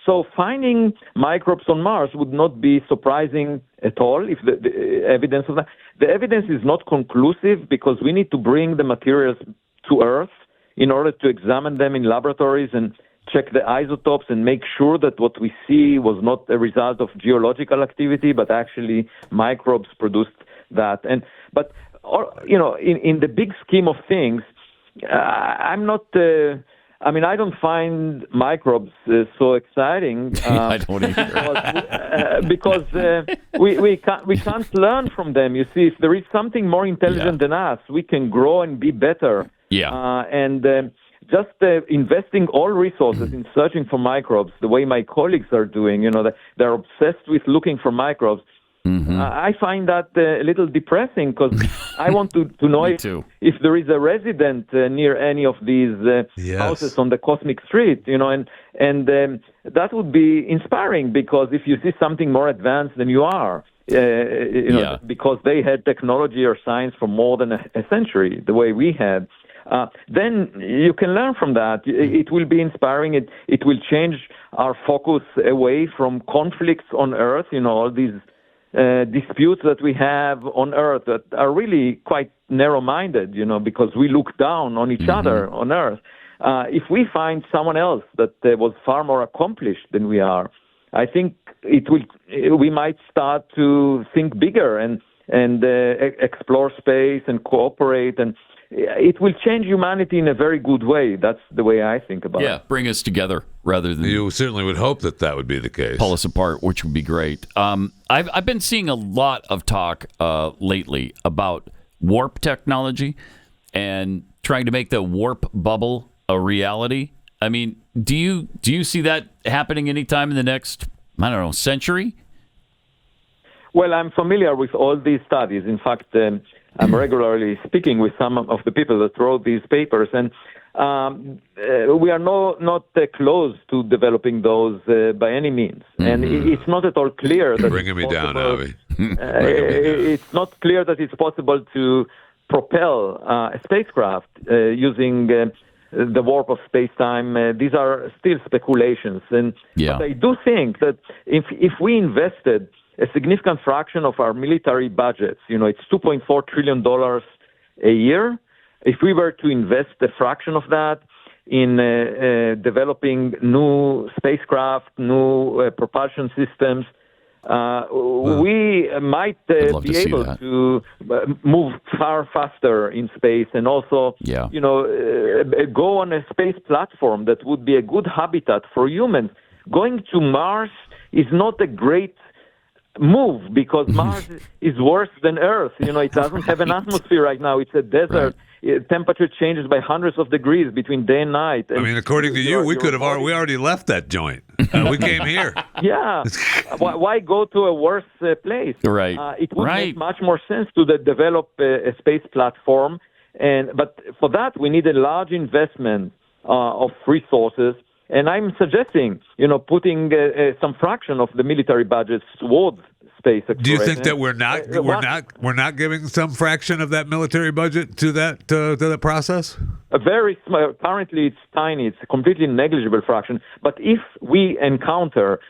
so finding microbes on Mars would not be surprising at all if the evidence of that. The evidence is not conclusive because we need to bring the materials to Earth in order to examine them in laboratories and check the isotopes and make sure that what we see was not a result of geological activity, but actually microbes produced that. But in the big scheme of things, I'm not. I don't find microbes so exciting. I don't either. Because we can't learn from them. You see, if there is something more intelligent than us, we can grow and be better. Yeah. Just investing all resources in searching for microbes, the way my colleagues are doing, they're obsessed with looking for microbes. I find that a little depressing because I want to know if there is a resident near any of these houses on the Cosmic Street, and that would be inspiring because if you see something more advanced than you are, because they had technology or science for more than a century, the way we had, then you can learn from that. It will be inspiring. It will change our focus away from conflicts on Earth, all these disputes that we have on Earth that are really quite narrow-minded, because we look down on each other on Earth. If we find someone else that was far more accomplished than we are, I think we might start to think bigger and explore space and cooperate, and it will change humanity in a very good way. That's the way I think about it. Yeah, bring us together rather than... You certainly would hope that would be the case. Pull us apart, which would be great. I've been seeing a lot of talk lately about warp technology and trying to make the warp bubble a reality. I mean, do you see that happening anytime in the next, century? Well, I'm familiar with all these studies. In fact, I'm regularly speaking with some of the people that wrote these papers, and we are not close to developing those by any means. And it's not at all clear that bringing me down, Avi. It's not clear that it's possible to propel a spacecraft using the warp of space-time. These are still speculations, but I do think that if we invested a significant fraction of our military budgets, it's $2.4 trillion a year. If we were to invest a fraction of that in developing new spacecraft, new propulsion systems, we might be able to move far faster in space and also, go on a space platform that would be a good habitat for humans. Going to Mars is not a great move because Mars is worse than Earth. It doesn't have an atmosphere right now. It's a desert. Temperature changes by hundreds of degrees between day and night. And according to you, we already left that joint. We came here. Yeah. Why go to a worse place? Right. It would make much more sense to develop a space platform, but for that we need a large investment of resources. And I'm suggesting, putting some fraction of the military budgets towards space exploration. Do you think that we're not giving some fraction of that military budget to that process? A very small. Currently, it's tiny. It's a completely negligible fraction. But if we encounter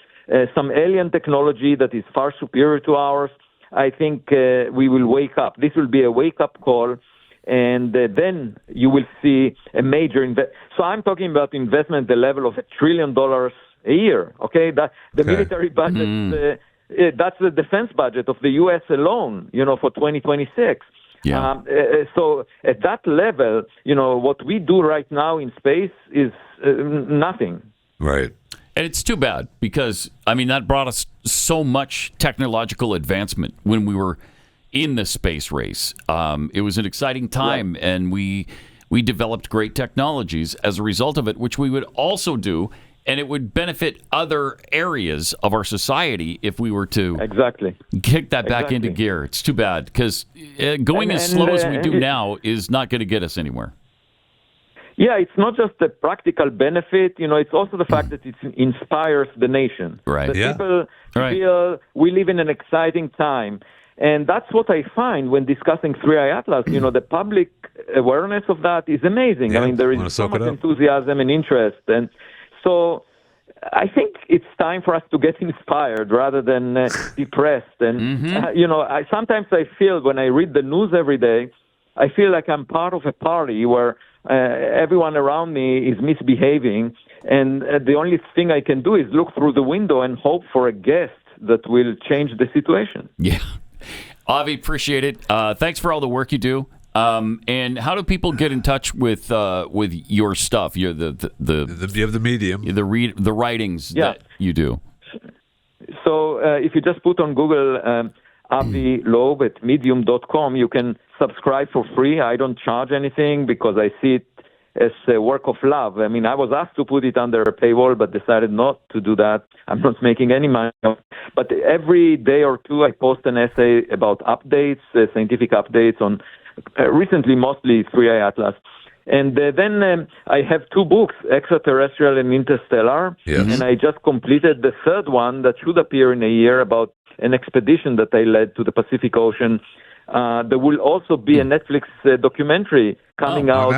some alien technology that is far superior to ours, I think we will wake up. This will be a wake-up call. And then you will see a major So I'm talking about investment at the level of $1 trillion a year. Okay, the military budget. That's the defense budget of the U.S. alone. For 2026. Yeah. So at that level, what we do right now in space is nothing. Right. And it's too bad because that brought us so much technological advancement when we were in the space race. It was an exciting time, and we developed great technologies as a result of it, which we would also do, and it would benefit other areas of our society if we were to kick that back into gear. It's too bad because going as slow as we do now is not going to get us anywhere. Yeah, it's not just the practical benefit. It's also the fact that it inspires the nation. Right. People feel we live in an exciting time. And that's what I find when discussing Three-Eye Atlas. The public awareness of that is amazing. Yeah, there is so much enthusiasm and interest. And so I think it's time for us to get inspired rather than depressed. And, sometimes I feel when I read the news every day, I feel like I'm part of a party where everyone around me is misbehaving. And the only thing I can do is look through the window and hope for a guest that will change the situation. Yeah. Avi, appreciate it. Thanks for all the work you do. And how do people get in touch with your stuff? You have the medium, the writings that you do. So if you just put on Google Avi Loeb at medium.com, you can subscribe for free. I don't charge anything because I see it as a work of love. I mean, I was asked to put it under a paywall, but decided not to do that. I'm not making any money. But every day or two, I post an essay about updates, scientific updates on recently mostly 3i Atlas. And then I have 2 books, Extraterrestrial and Interstellar. Yes. And I just completed the 3rd one that should appear in a year about an expedition that I led to the Pacific Ocean. There will also be a Netflix documentary coming out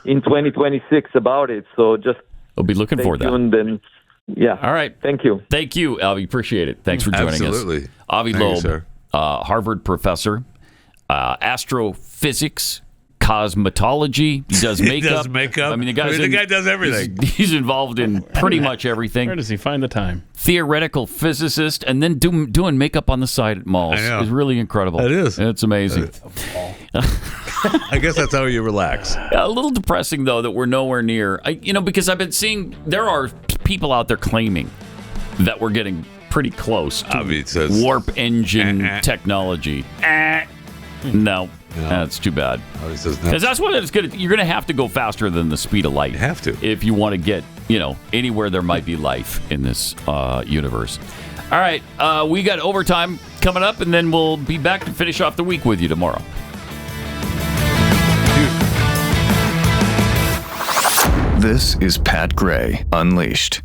in 2026 about it. So just I'll be looking for that. And, yeah. All right. Thank you. Thank you, Avi. Appreciate it. Thanks for joining Absolutely. us. Avi Thank you, Loeb, sir. Harvard professor, astrophysics, cosmetology. He does makeup. He does makeup. I mean, the guy does everything. He's involved in pretty much everything. Where does he find the time? Theoretical physicist, and then doing makeup on the side at malls is really incredible. It is. It's amazing. I guess that's how you relax. A little depressing, though, that we're nowhere near. Because I've been seeing there are people out there claiming that we're getting pretty close to warp engine technology. No, that's too bad. Because that's what it's going to. You're going to have to go faster than the speed of light. You have to if you want to get anywhere there might be life in this universe. All right, we got overtime coming up, and then we'll be back to finish off the week with you tomorrow. This is Pat Gray Unleashed.